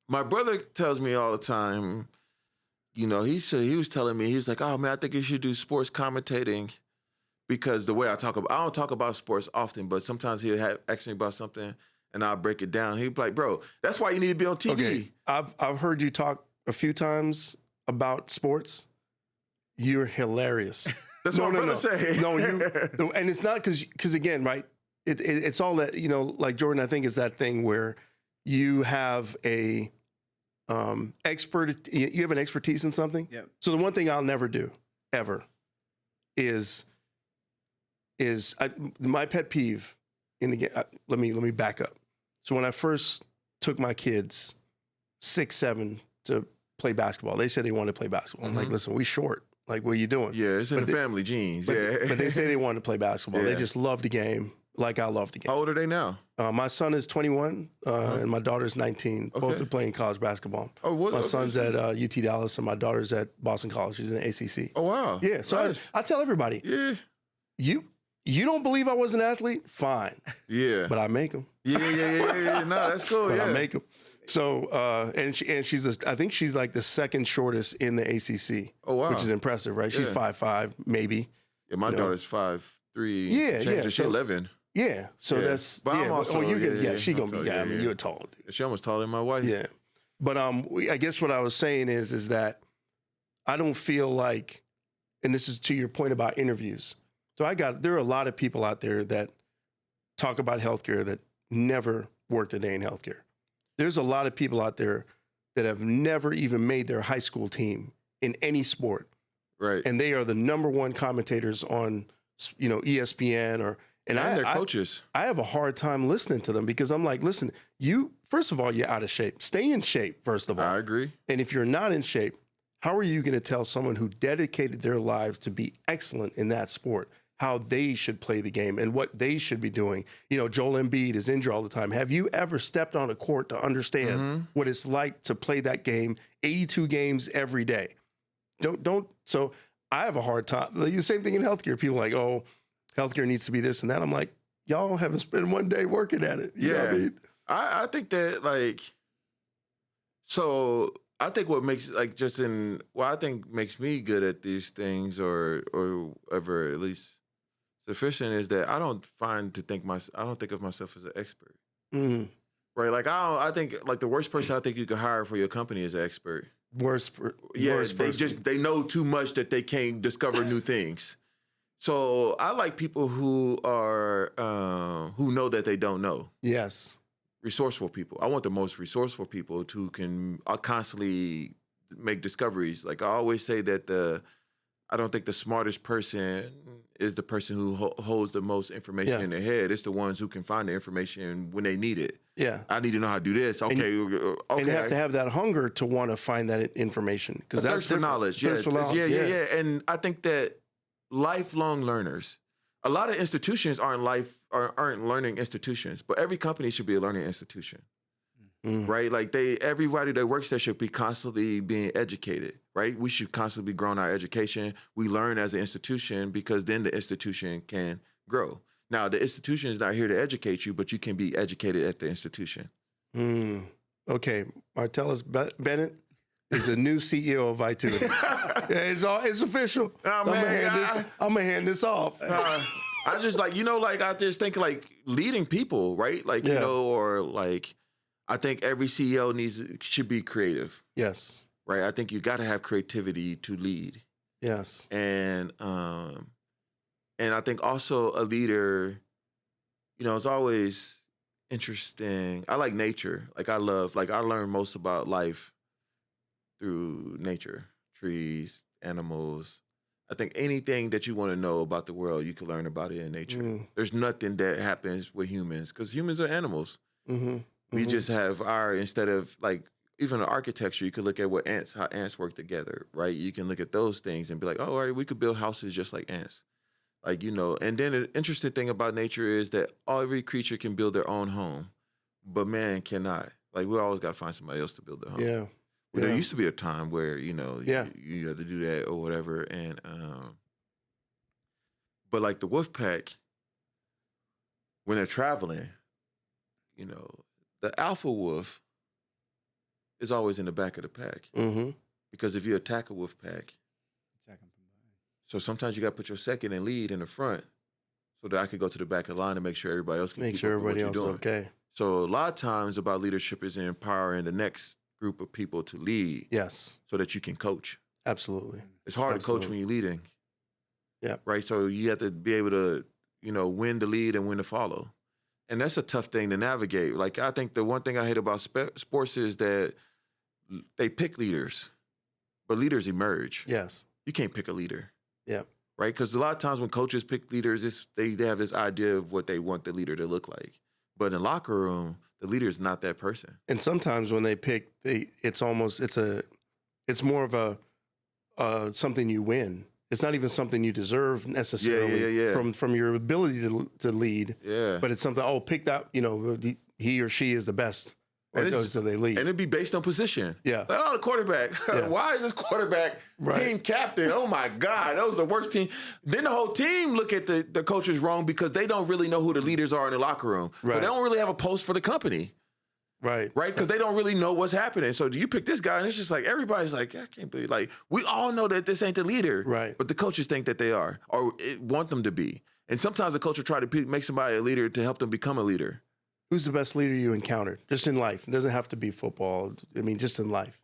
my brother tells me all the time, he was telling me, he was like, oh man, I think you should do sports commentating, because the way I don't talk about sports often, but sometimes he'll ask me about something and I'll break it down. He'd be like, bro, that's why you need to be on TV. Okay. I've heard you talk a few times about sports, you're hilarious. That's what I'm going to say. No, and it's not because again, right? It's all that, you know, like Jordan, I think is that thing where you have a you have an expertise in something. Yep. So the one thing I'll never do ever is my pet peeve in the game. Let me back up. So when I first took my kids 6, 7 to play basketball, they said they wanted to play basketball. I'm like, listen, we short. Like, what are you doing? Yeah, it's in the family genes. But they say they wanted to play basketball. They just love the game, like I love the game. How old are they now? My son is 21, and my daughter's 19. Okay. Both are playing college basketball. Oh, what? My son's at UT Dallas, and my daughter's at Boston College. She's in the ACC. Oh, wow. Yeah, so Nice. I tell everybody, you don't believe I was an athlete? Fine. Yeah. But I make them. Yeah. No, that's cool. But yeah. I make them. So, I think she's like the second shortest in the ACC. Oh, wow. Which is impressive, right? She's 5'5", maybe. Yeah, my daughter's 5'3". Yeah. She's 11. Yeah. So that's, but I'm also, she's going to be, I mean, you're a tall dude. She almost taller than my wife. Yeah. But I guess what I was saying is that I don't feel like, and this is to your point about interviews. So there are a lot of people out there that talk about healthcare that never worked a day in healthcare. There's a lot of people out there that have never even made their high school team in any sport. Right. And they are the number one commentators on, ESPN and they're coaches. I have a hard time listening to them because I'm like, listen, first of all, you're out of shape. Stay in shape, first of all. I agree. And if you're not in shape, how are you going to tell someone who dedicated their lives to be excellent in that sport how they should play the game and what they should be doing? Joel Embiid is injured all the time. Have you ever stepped on a court to understand what it's like to play that game 82 games every day? So I have a hard time. The same thing in healthcare. People are like, oh, healthcare needs to be this and that. I'm like, y'all haven't spent one day working at it. You know what I mean? I think that so I think what makes I think makes me good at these things or ever at least sufficient is that I don't think of myself as an expert. Mm-hmm. Right? I think the worst person I think you could hire for your company is an expert. Worst person. They know too much that they can't discover new things. So I like people who are who know that they don't know. Yes. Resourceful people. I want the most resourceful people who can constantly make discoveries. Like I always say that I don't think the smartest person is the person who holds the most information in their head. It's the ones who can find the information when they need it. Yeah. I need to know how to do this. Okay. And you have to have that hunger to want to find that information because that's thirst for knowledge. Thirst for knowledge. Yeah. And I think that lifelong learners. A lot of institutions aren't learning institutions, but every company should be a learning institution, right? Like everybody that works there should be constantly being educated, right? We should constantly be growing our education. We learn as an institution because then the institution can grow. Now, the institution is not here to educate you, but you can be educated at the institution. Okay, Martellus Bennett is the new CEO of Vitality. It's official. I'm gonna hand this off. I just I just think leading people, right? I think every CEO should be creative. Yes. Right. I think you got to have creativity to lead. Yes. And I think also a leader, it's always interesting. I like nature. I learn most about life through nature, trees, animals. I think anything that you want to know about the world, you can learn about it in nature. There's nothing that happens with humans because humans are animals. We just have instead of even the architecture, you could look at how ants work together, right? You can look at those things and be like, oh, all right, we could build houses just like ants. And then the interesting thing about nature is that every creature can build their own home, but man cannot. We always got to find somebody else to build their home. Yeah. There used to be a time where, you had to do that or whatever. And, but the wolf pack, when they're traveling, the alpha wolf is always in the back of the pack. Because if you attack a wolf pack, so sometimes you got to put your second and lead in the front so that I could go to the back of the line and make sure everybody else can keep up with what you're doing. Okay. So a lot of times about leadership is empowering the next group of people to lead. Yes. So that you can coach. Absolutely. It's hard to coach when you're leading. Yeah. Right. So you have to be able to, when to lead and when to follow. And that's a tough thing to navigate. Like, I think the one thing I hate about sports is that they pick leaders, but leaders emerge. Yes. You can't pick a leader. Yeah. Right? Because a lot of times when coaches pick leaders, they have this idea of what they want the leader to look like. But in the locker room, the leader is not that person. And sometimes when they pick, it's more of a something you win. It's not even something you deserve necessarily from your ability to lead. Yeah. But it's something, pick that, he or she is the best. So they lead. And it'd be based on position. Yeah. Like, the quarterback. Yeah. Why is this quarterback team captain? Oh my God, that was the worst team. Then the whole team look at the coaches wrong because they don't really know who the leaders are in the locker room. Right. But they don't really have a post for the company. Right. Right? Because they don't really know what's happening. So do you pick this guy? And it's just like, everybody's like, I can't believe, like, we all know that this ain't the leader. Right. But the coaches think that they are or want them to be. And sometimes the coach will try to make somebody a leader to help them become a leader. Who's the best leader you encountered? Just in life. It doesn't have to be football. I mean, just in life.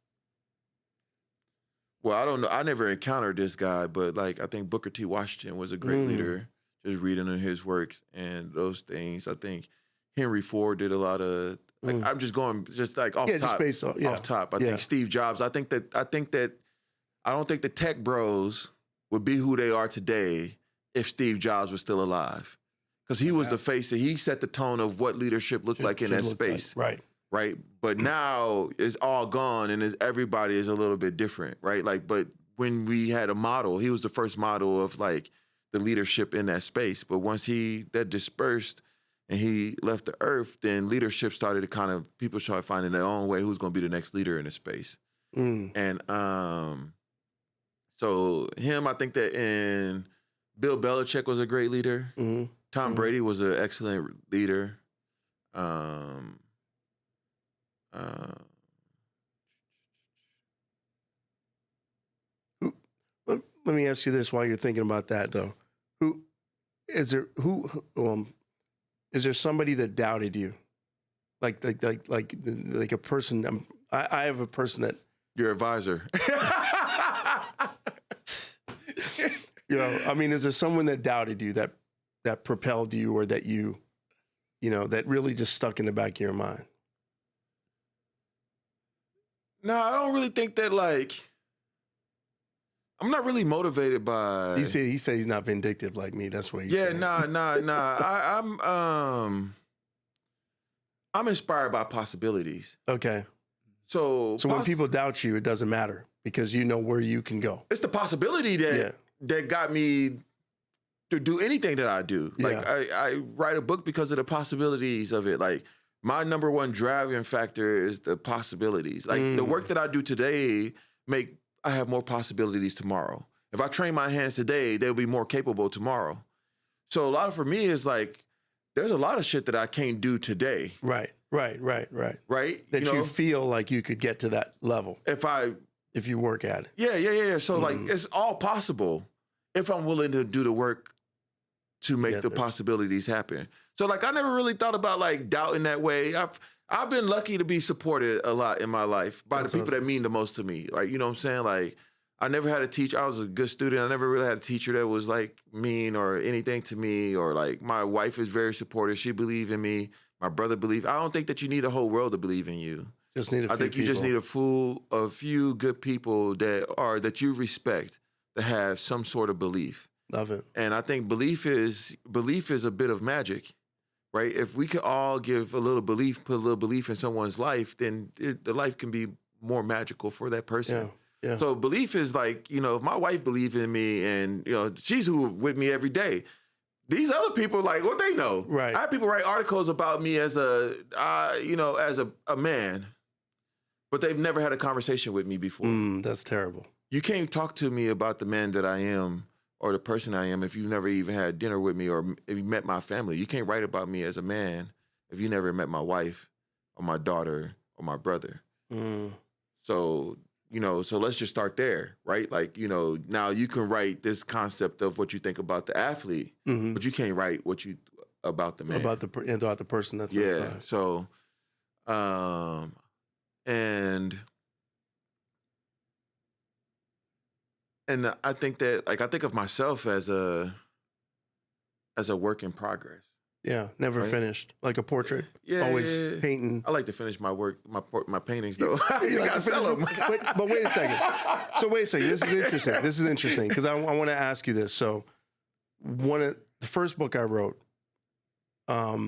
Well, I don't know. I never encountered this guy, but like I think Booker T. Washington was a great leader. Just reading his works and those things. I think Henry Ford did a lot of. Like, I'm just going off top. Just based on, off top. I think Steve Jobs. I don't think the tech bros would be who they are today if Steve Jobs was still alive. Because he was the face that he set the tone of what leadership looked like in that space. Like. Right. But now it's all gone and everybody is a little bit different. Right. Like, but when we had a model, he was the first model of like the leadership in that space. But once that dispersed and he left the earth, then leadership started to people started finding their own way who's going to be the next leader in the space. And so him, I think that Bill Belichick was a great leader. Tom Brady was an excellent leader. Let me ask you this while you're thinking about that, though. Is there somebody that doubted you? Like a person. I have a person that your advisor. I mean, is there someone that doubted you that propelled you or that that really just stuck in the back of your mind? No, I don't really think that, I'm not really motivated by... He said he's not vindictive like me. That's what he said. Nah. I'm inspired by possibilities. Okay. So when people doubt you, it doesn't matter because you know where you can go. It's the possibility that got me to do anything that I do. Like I write a book because of the possibilities of it. Like my number one driving factor is the possibilities. Like the work that I do today I have more possibilities tomorrow. If I train my hands today, they'll be more capable tomorrow. So a lot for me is like, there's a lot of shit that I can't do today. Right. Right. That you feel like you could get to that level. If you work at it. Yeah. So like, it's all possible if I'm willing to do the work to make the possibilities happen. So like, I never really thought about like doubt in that way. I've been lucky to be supported a lot in my life by the people that mean the most to me. Like, you know what I'm saying? Like, I never had a teacher. I was a good student. I never really had a teacher that was like mean or anything to me. Or like, my wife is very supportive. She believed in me. My brother believed. I don't think that you need a whole world to believe in you. Just need a few I think you just need a few good people that you respect that have some sort of belief. Love it. And I think belief is a bit of magic. Right? If we could all give put a little belief in someone's life, then the life can be more magical for that person. Yeah. So belief is like, if my wife believes in me and, she's with me every day. These other people, like, what they know. Right. I have people write articles about me as a man, but they've never had a conversation with me before. That's terrible. You can't talk to me about the man that I am or the person I am if you've never even had dinner with me or if you met my family. You can't write about me as a man if you never met my wife or my daughter or my brother. So, so let's just start there, right? Like, now you can write this concept of what you think about the athlete, but you can't write about the man. About the person that's inside. So, and And I think that, like, I think of myself as a work in progress. Yeah, never finished. Like a portrait. Yeah, always painting. I like to finish my work, my paintings though. You like to sell them. But wait a second. So wait a second. This is interesting because I want to ask you this. So the first book I wrote, I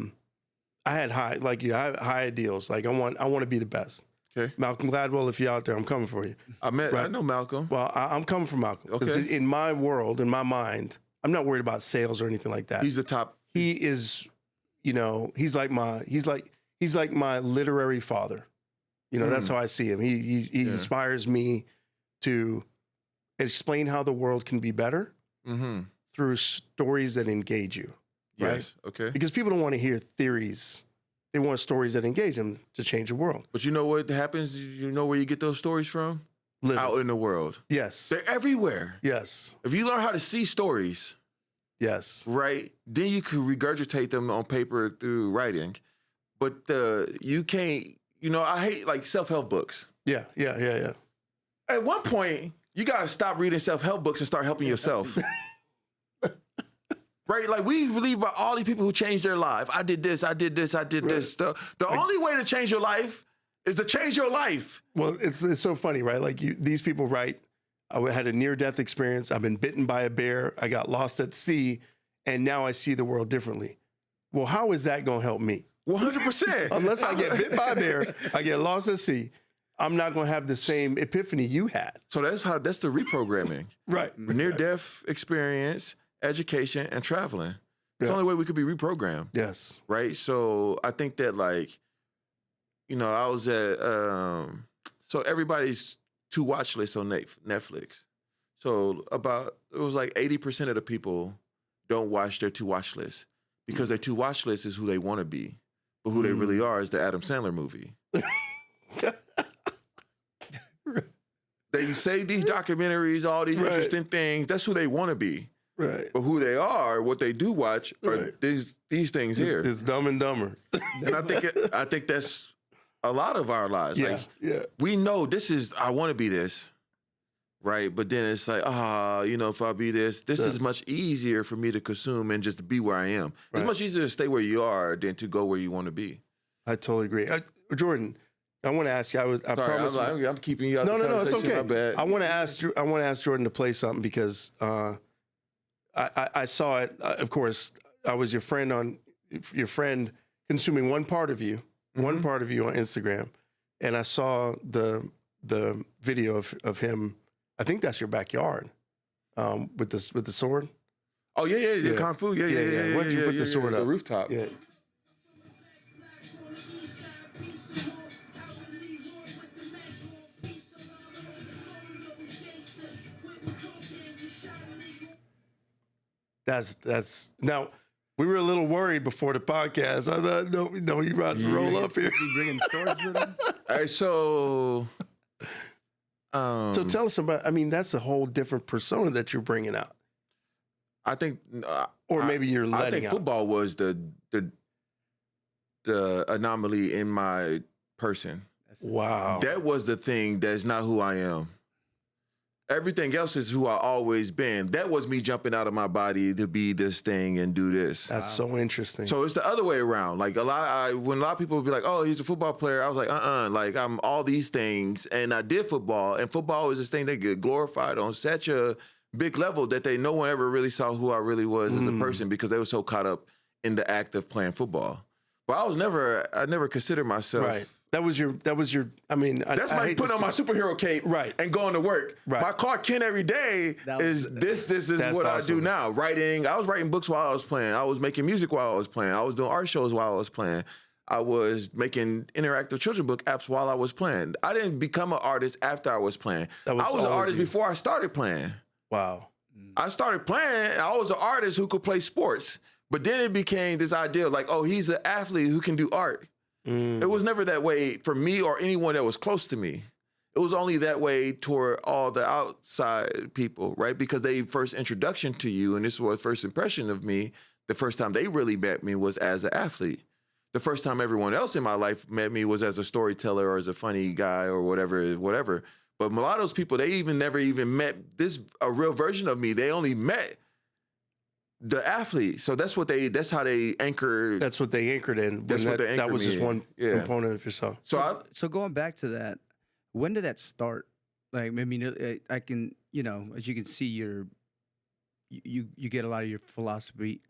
had high high ideals. Like I want to be the best. Okay. Malcolm Gladwell, if you're out there, I'm coming for you. I know Malcolm. Well, I'm coming for Malcolm. Okay. In my world, in my mind, I'm not worried about sales or anything like that. He's the top. He is, he's like my literary father. That's how I see him. He inspires me to explain how the world can be better through stories that engage you. Right? Yes. Okay. Because people don't want to hear theories. They want stories that engage them to change the world. But you know what happens? You know where you get those stories from? Living. Out in the world. Yes. They're everywhere. Yes. If you learn how to see stories, yes, right, then you can regurgitate them on paper through writing. But you can't, I hate like self-help books. Yeah. At one point, you got to stop reading self-help books and start helping yourself. Right? Like we believe about all these people who changed their life. I did this. The only way to change your life is to change your life. Well, it's so funny, right? Like these people write, I had a near-death experience. I've been bitten by a bear. I got lost at sea, and now I see the world differently. Well, how is that going to help me? 100%. Unless I get bit by a bear, I get lost at sea, I'm not going to have the same epiphany you had. So that's the reprogramming. Right. Near-death experience, education, and traveling. It's the only way we could be reprogrammed. Yes. Right? So I think that, like, I was at, so everybody's to-watch list on Netflix. So it was like 80% of the people don't watch their to-watch list because their to-watch list is who they want to be. But who they really are is the Adam Sandler movie. They say these documentaries, all these interesting things, that's who they want to be. Right. But who they are, what they do watch, are these things here. It's Dumb and Dumber. And I think that's a lot of our lives. Yeah. We know I want to be this, right? But then it's like, if I be this is much easier for me to consume and just to be where I am. Right. It's much easier to stay where you are than to go where you want to be. I totally agree. Jordan, I want to ask you. I promise. I'm keeping you out. No, it's okay. My bad. I want to ask Jordan to play something because I saw it. Of course, I was your friend consuming one part of you on Instagram, and I saw the video of him. I think that's your backyard, with the sword. Oh yeah, kung fu. Yeah. Why don't you put the sword up? The rooftop. Yeah. That's now. We were a little worried before the podcast. I thought, no, you about to roll up here. You bringing swords with him? All right, so tell us about. I mean, that's a whole different persona that you're bringing out. I think, or maybe you're letting out. I think football was the anomaly in my person. Wow, that was the thing that's not who I am. Everything else is who I always been. That was me jumping out of my body to be this thing and do this. That's so interesting. So it's the other way around. Like when a lot of people would be like, "Oh, he's a football player," I was like, like I'm all these things, and I did football, and football is this thing that get glorified on such a big level that no one ever really saw who I really was as a person because they were so caught up in the act of playing football. But I never considered myself. Right. That was your. I mean, that's like putting on my superhero cape, right, and going to work. Right. My Clark Kent every day is this is what awesome. I do now. Writing. I was writing books while I was playing. I was making music while I was playing. I was doing art shows while I was playing. I was making interactive children book apps while I was playing. I didn't become an artist after I was playing. I was an artist before I started playing. Wow. I started playing. I was an artist who could play sports, but then it became this idea like, oh, he's an athlete who can do art. It was never that way for me or anyone that was close to me. It was only that way toward all the outside people, right? Because they first introduction to you, and this was first impression of me, the first time they really met me was as an athlete. The first time everyone else in my life met me was as a storyteller or as a funny guy or whatever. But a lot of those people, they never even met a real version of me. They only met the athlete. So that's how they anchored. That's what they anchored in. That's what they anchored that was me just in. one component of yourself. So going back to that, when did that start? Like, I mean, I can, as you can see, you get a lot of your philosophy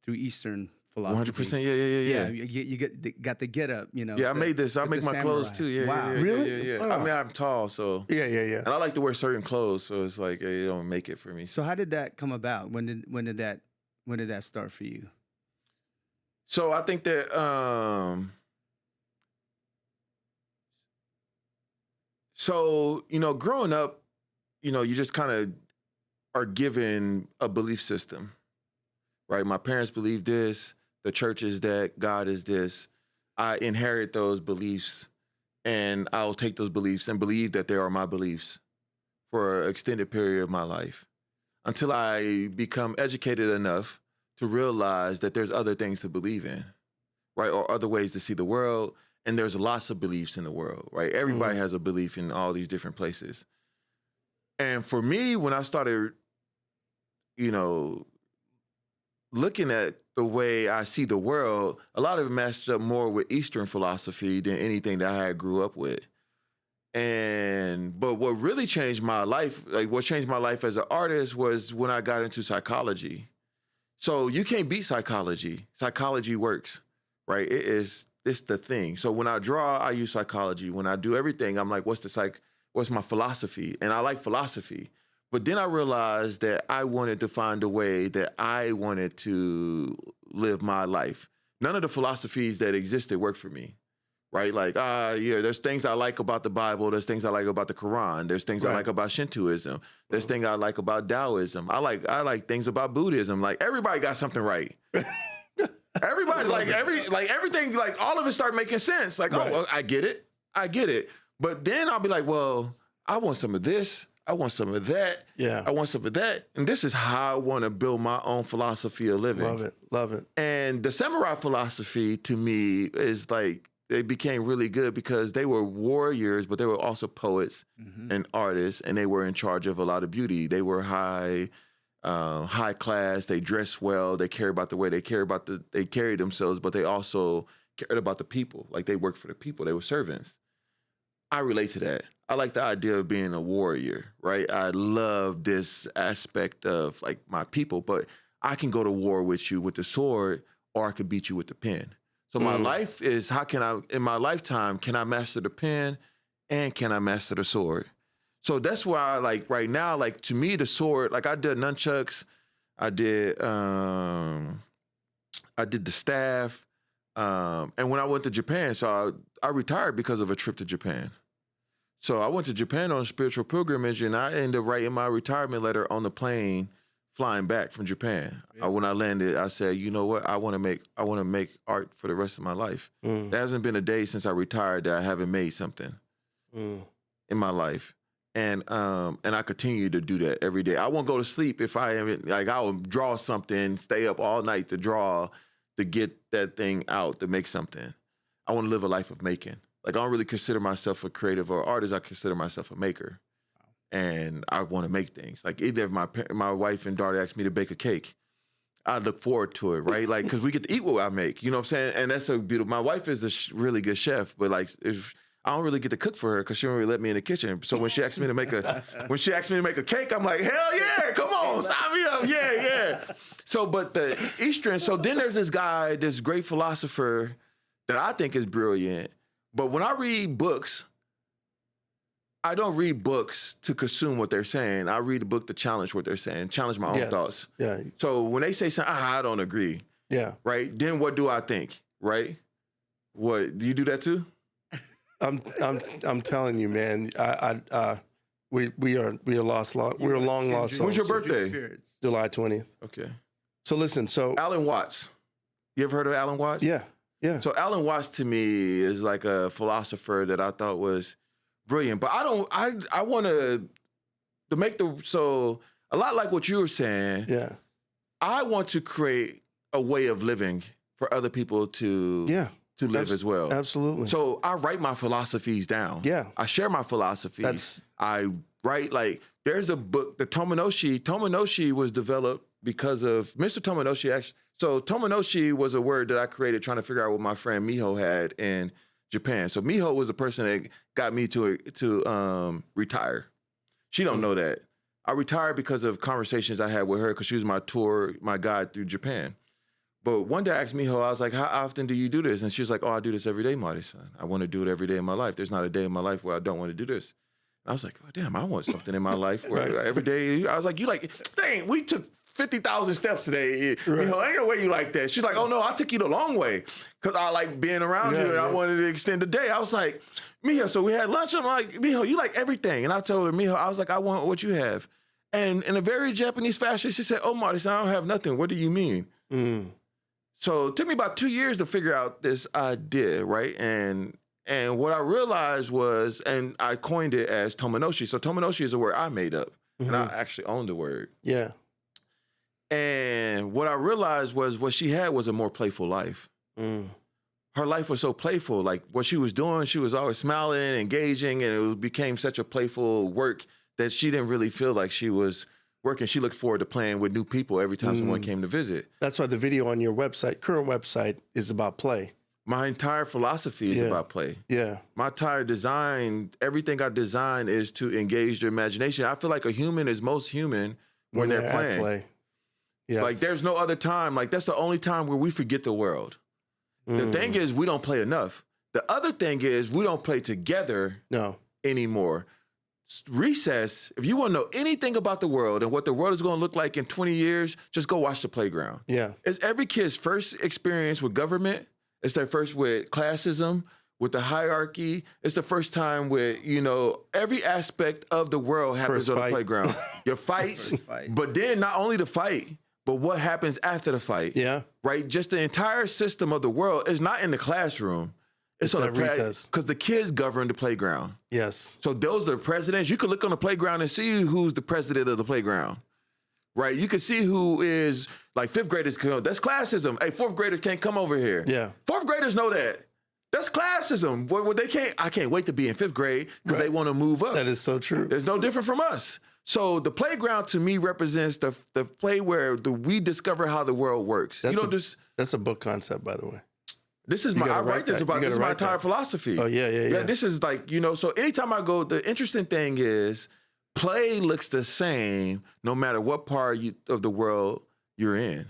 through Eastern philosophy. 100%. Yeah. You got the get up. Yeah, I made this. I make my clothes too. Yeah. Wow. Yeah, Really? Yeah. Oh. I mean, I'm tall, so Yeah. and I like to wear certain clothes, so it's like it don't make it for me. So how did that come about? When did that start for you? So I think that growing up, you just kind of are given a belief system, right? My parents believe this, the church is that, God is this. I inherit those beliefs, and I'll take those beliefs and believe that they are my beliefs for an extended period of my life until I become educated enough to realize that there's other things to believe in, right? Or other ways to see the world. And there's lots of beliefs in the world, right? Everybody has a belief in all these different places. And for me, when I started, looking at the way I see the world, a lot of it matched up more with Eastern philosophy than anything that I had grew up with. But what really changed my life, what changed my life as an artist, was when I got into psychology. So you can't beat psychology. Psychology works, right? It's the thing. So when I draw, I use psychology. When I do everything, I'm like, what's my philosophy? And I like philosophy. But then I realized that I wanted to find a way that I wanted to live my life. None of the philosophies that existed worked for me, right? Like, there's things I like about the Bible. There's things I like about the Quran. There's things I like about Shintoism. There's things I like about Taoism. I like things about Buddhism. Like, everybody got something right. Everybody, everything, all of it started making sense. Like, oh, well, I get it. But then I'll be like, well, I want some of this. I want some of that. Yeah. I want some of that. And this is how I want to build my own philosophy of living. Love it. And the samurai philosophy to me is like, they became really good because they were warriors, but they were also poets and artists, and they were in charge of a lot of beauty. They were high class. They dressed well. They cared about the way they carried themselves, but they also cared about the people. Like, they worked for the people. They were servants. I relate to that. I like the idea of being a warrior, right? I love this aspect of like my people, but I can go to war with you with the sword, or I could beat you with the pen. So my life is, in my lifetime, can I master the pen and can I master the sword? So that's why, like, right now, like, to me, the sword, like, I did nunchucks, I did the staff, and when I went to Japan, so I retired because of a trip to Japan. So I went to Japan on a spiritual pilgrimage, and I ended up writing my retirement letter on the plane flying back from Japan. Yeah. When I landed, I said, you know what? I want to make art for the rest of my life. There hasn't been a day since I retired that I haven't made something in my life. And I continue to do that every day. I won't go to sleep if I haven't, like, I will draw something, stay up all night to draw, to get that thing out, to make something. I want to live a life of making. Like, I don't really consider myself a creative or artist. I consider myself a maker. And I want to make things. Like, either if my wife and daughter ask me to bake a cake, I look forward to it, right? Like, because we get to eat what I make, you know what I'm saying? And that's so beautiful. My wife is a really good chef, but like, I don't really get to cook for her because she don't really let me in the kitchen. So when she asks me to make a cake, I'm like, hell yeah, come on, sign me up, yeah. So, but the Eastern. So then there's this guy, this great philosopher that I think is brilliant. But when I read books, I don't read books to consume what they're saying. I read the book to challenge what they're saying, challenge my own thoughts. Yeah. So when they say something, I don't agree. Yeah. Right. Then what do I think? Right. What do you do that too? I'm telling you, man. We are lost. We're a long lost souls. When's your birthday? July 20th. Okay. So listen. So Alan Watts. You ever heard of Alan Watts? Yeah. Yeah. So Alan Watts to me is like a philosopher that I thought was brilliant. But I want to make so a lot like what you were saying. Yeah. I want to create a way of living for other people to to live as well. Absolutely. So I write my philosophies down. Yeah. I share my philosophies. I write, like, there's a book, the Tomonoshi. Tomonoshi was developed because of Mr. Tomonoshi. Actually, so Tomonoshi was a word that I created trying to figure out what my friend Miho had in Japan. So Miho was the person that got me to retire. She don't know that. I retired because of conversations I had with her because she was my guide through Japan. But one day I asked Miho, I was like, how often do you do this? And she was like, oh, I do this every day, Marty-san. I want to do it every day in my life. There's not a day in my life where I don't want to do this. And I was like, oh, damn, I want something in my life where every day, I was like, dang, we took 50,000 steps today. Miho, ain't no way you like that. She's like, oh no, I took you the long way because I like being around you and I wanted to extend the day. I was like, Miho, so we had lunch. I'm like, Miho, you like everything. And I told her, Miho, I was like, I want what you have. And in a very Japanese fashion, she said, oh, Marty-san, I don't have nothing. What do you mean? So it took me about 2 years to figure out this idea, right? And what I realized was, and I coined it as Tomonoshi. So Tomonoshi is a word I made up, and I actually own the word. Yeah. And what I realized was what she had was a more playful life. Her life was so playful. Like what she was doing, she was always smiling and engaging, and it became such a playful work that she didn't really feel like she was working. She looked forward to playing with new people every time someone came to visit. That's why the video on your website, current website, is about play. My entire philosophy is about play. Yeah. My entire design, everything I design is to engage their imagination. I feel like a human is most human when they're playing. At play. Yes. Like there's no other time. Like that's the only time where we forget the world. The thing is we don't play enough. The other thing is we don't play together anymore. Recess, if you want to know anything about the world and what the world is going to look like in 20 years, just go watch the playground. Yeah. It's every kid's first experience with government. It's their first with classism, with the hierarchy. It's the first time with, every aspect of the world happens on the playground. Your fights, but then not only the fight, but what happens after the fight. Yeah. Right? Just the entire system of the world is not in the classroom. It's on the recess. Because the kids govern the playground. Yes. So those are the presidents. You can look on the playground and see who's the president of the playground. Right? You can see who is, like, fifth graders. That's classism. Hey, fourth graders can't come over here. Yeah. Fourth graders know that. That's classism. Well, they can't. I can't wait to be in fifth grade because they want to move up. That is so true. It's no different from us. So the playground to me represents the play where we discover how the world works. That's a book concept, by the way. This is I write this about. This is my entire philosophy. Oh yeah. This is like, so anytime I go, the interesting thing is play looks the same no matter what part of the world you're in.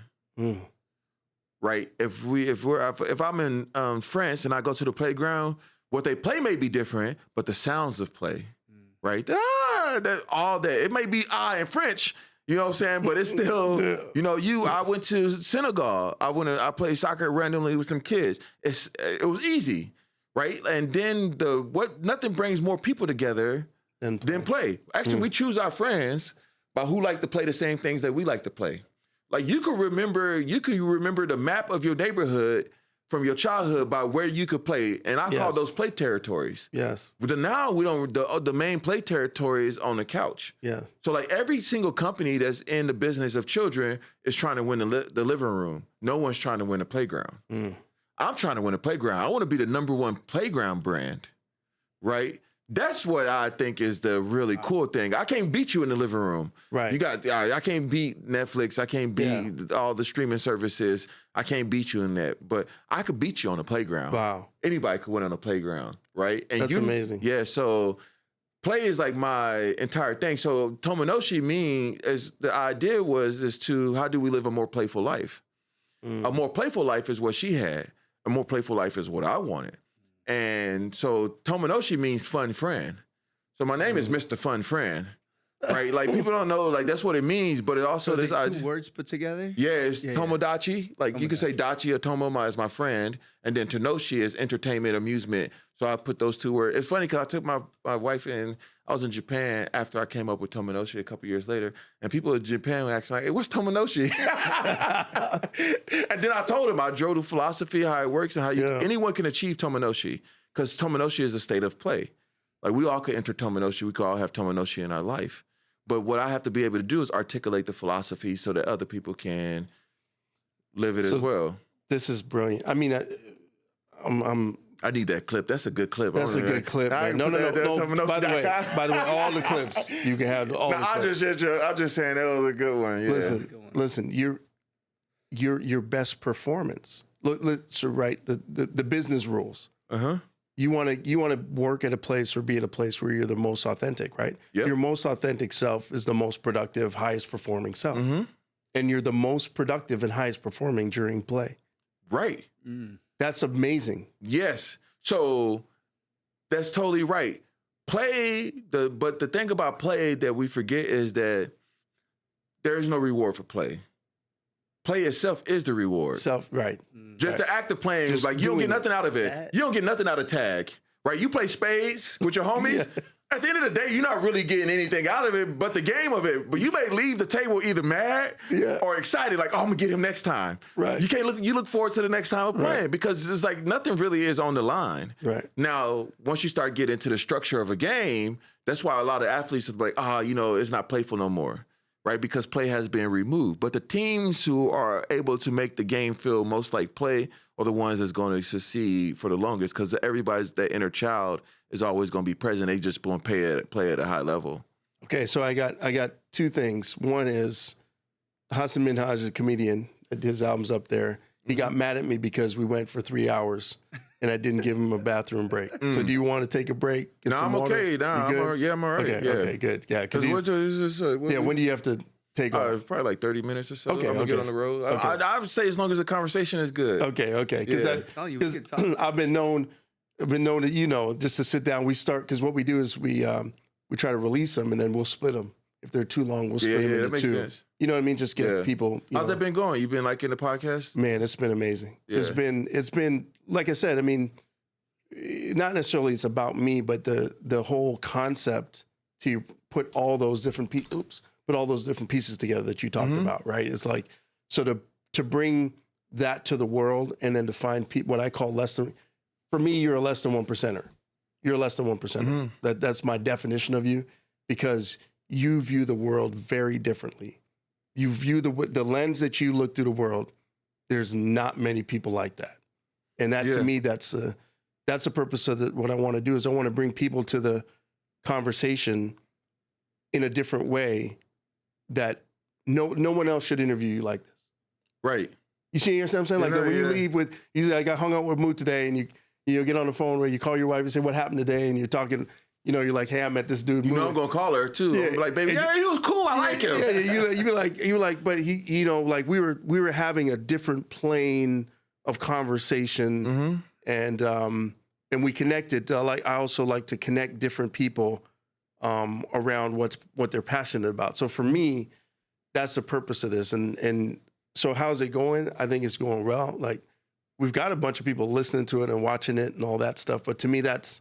Right? If I'm in France and I go to the playground, what they play may be different, but the sounds of play, right? It may be in French. You know what I'm saying? But it's still, I went to Senegal. I played soccer randomly with some kids. It was easy, right? And then nothing brings more people together than play. Actually, we choose our friends by who like to play the same things that we like to play. Like you could remember the map of your neighborhood from your childhood by where you could play. And I call those play territories. Yes. But now we don't, the main play territory is on the couch. Yeah. So like every single company that's in the business of children is trying to win the living room. No one's trying to win the playground. I'm trying to win a playground. I want to be the #1 playground brand, right? That's what I think is the really cool thing. I can't beat you in the living room. Right. I can't beat Netflix. I can't beat all the streaming services. I can't beat you in that. But I could beat you on the playground. Wow. Anybody could win on the playground, right? And that's amazing. Yeah, so play is like my entire thing. So Tomonoshi the idea is to how do we live a more playful life? A more playful life is what she had. A more playful life is what I wanted. And so Tomonoshi means fun friend. So my name is Mr. Fun Friend, right? Like people don't know, like that's what it means, but it also there's two words put together? Yeah, it's Tomodachi. Like you could say Dachi or Tomo is my friend, and then Tonoshi is entertainment, amusement. So I put those two words. It's funny because I took my wife in, I was in Japan after I came up with Tomonoshi a couple years later, and people in Japan were asking, like, hey, what's Tomonoshi? And then I told them I drove the philosophy, how it works, and how anyone can achieve Tomonoshi, because Tomonoshi is a state of play. Like we all could enter Tomonoshi, we could all have Tomonoshi in our life. But what I have to be able to do is articulate the philosophy so that other people can live it as well. This is brilliant. I mean, I need that clip. That's a good clip. That's a good clip. Man. No. By the way, all the clips you can have. All the clips. I'm just saying that was a good one. Yeah. Listen. Your best performance. Let's write the business rules. You want to work at a place or be at a place where you're the most authentic, right? Yep. Your most authentic self is the most productive, highest performing self, and you're the most productive and highest performing during play. Right. That's amazing. Yes. So that's totally right. But the thing about play that we forget is that there is no reward for play. Play itself is the reward. Right. Just the act of playing, just like you don't get nothing out of it. You don't get nothing out of tag, right? You play spades with your homies. At the end of the day, you're not really getting anything out of it but the game of it. But you may leave the table either mad or excited, like, oh, I'm gonna get him next time. Right. You look forward to the next time of playing because it's like nothing really is on the line. Right. Now, once you start getting into the structure of a game, that's why a lot of athletes are like, it's not playful no more. Right, because play has been removed. But the teams who are able to make the game feel most like play are the ones that's going to succeed for the longest because that inner child is always going to be present. They just going to play at a high level. Okay, so I got two things. One is Hassan Minhaj is a comedian. His album's up there. He got mad at me because we went for 3 hours and I didn't give him a bathroom break. So do you want to take a break? No, I'm okay. I'm all right. Okay, good. Yeah, because when do you have to take off? Probably like 30 minutes or so. Okay, I'm going to get on the road. Okay. I would say as long as the conversation is good. Okay. Because I've been known to, just to sit down. We start, because what we do is we try to release them and then we'll split them. If they're too long, we'll split them into that makes two. Sense. You know what I mean? Just get people. How's that been going? You been like in the podcast? Man, it's been amazing. Yeah. It's been like I said. I mean, not necessarily it's about me, but the whole concept to put all those different pieces together that you talked about, right? It's like so to bring that to the world and then to find people what I call less than. For me, you're a less than 1%er. You're a less than 1%er. That's my definition of you because you view the world very differently. You view the lens that you look through the world. There's not many people like that, and that to me, that's the purpose of what I want to do is I want to bring people to the conversation in a different way that no one else should interview you like this. Right. You see what I'm saying? Like when you leave with, you say, I got hung out with Moot today, and you get on the phone where you call your wife and say, what happened today? And you're talking. You're like, hey, I met this dude. I'm gonna call her too. Yeah, I'm like, baby, he was cool. I like him. Yeah, you be like, but he, like we were having a different plane of conversation, and we connected. I also like to connect different people around what they're passionate about. So for me, that's the purpose of this. And so how's it going? I think it's going well. Like we've got a bunch of people listening to it and watching it and all that stuff. But to me, that's.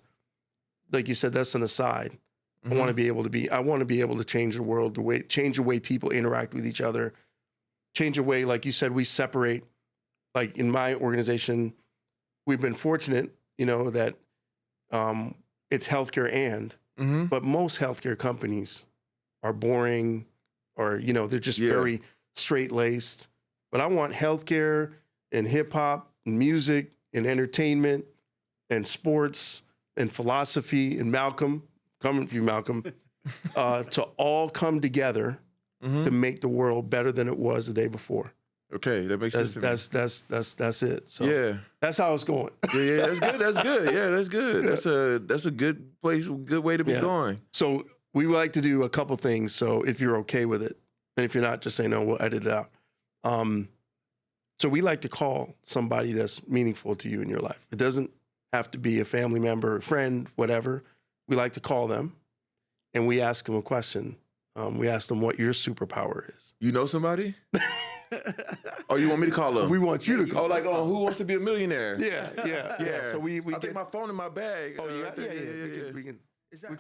Like you said, that's an aside. I want to be able to change the world, change the way people interact with each other, change the way, like you said, we separate. Like in my organization, we've been fortunate, that it's healthcare but most healthcare companies are boring or, they're just very straight-laced. But I want healthcare and hip hop and music and entertainment and sports and philosophy and Malcolm, coming from you, Malcolm, to all come together to make the world better than it was the day before. Okay, that makes sense. That's it. So that's how it's going. Yeah, that's good. That's good. Yeah, that's good. That's a good place, good way to be going. So we would like to do a couple things. So if you're okay with it, and if you're not, just say no. We'll edit it out. So we like to call somebody that's meaningful to you in your life. It doesn't have to be a family member, a friend, whatever. We like to call them, and we ask them a question. We ask them what your superpower is. You know somebody? Or you want me to call them? We want you to call. Oh, like Who Wants to Be a Millionaire? Yeah. So we I think my phone in my bag. Oh, yeah. We can. Is that?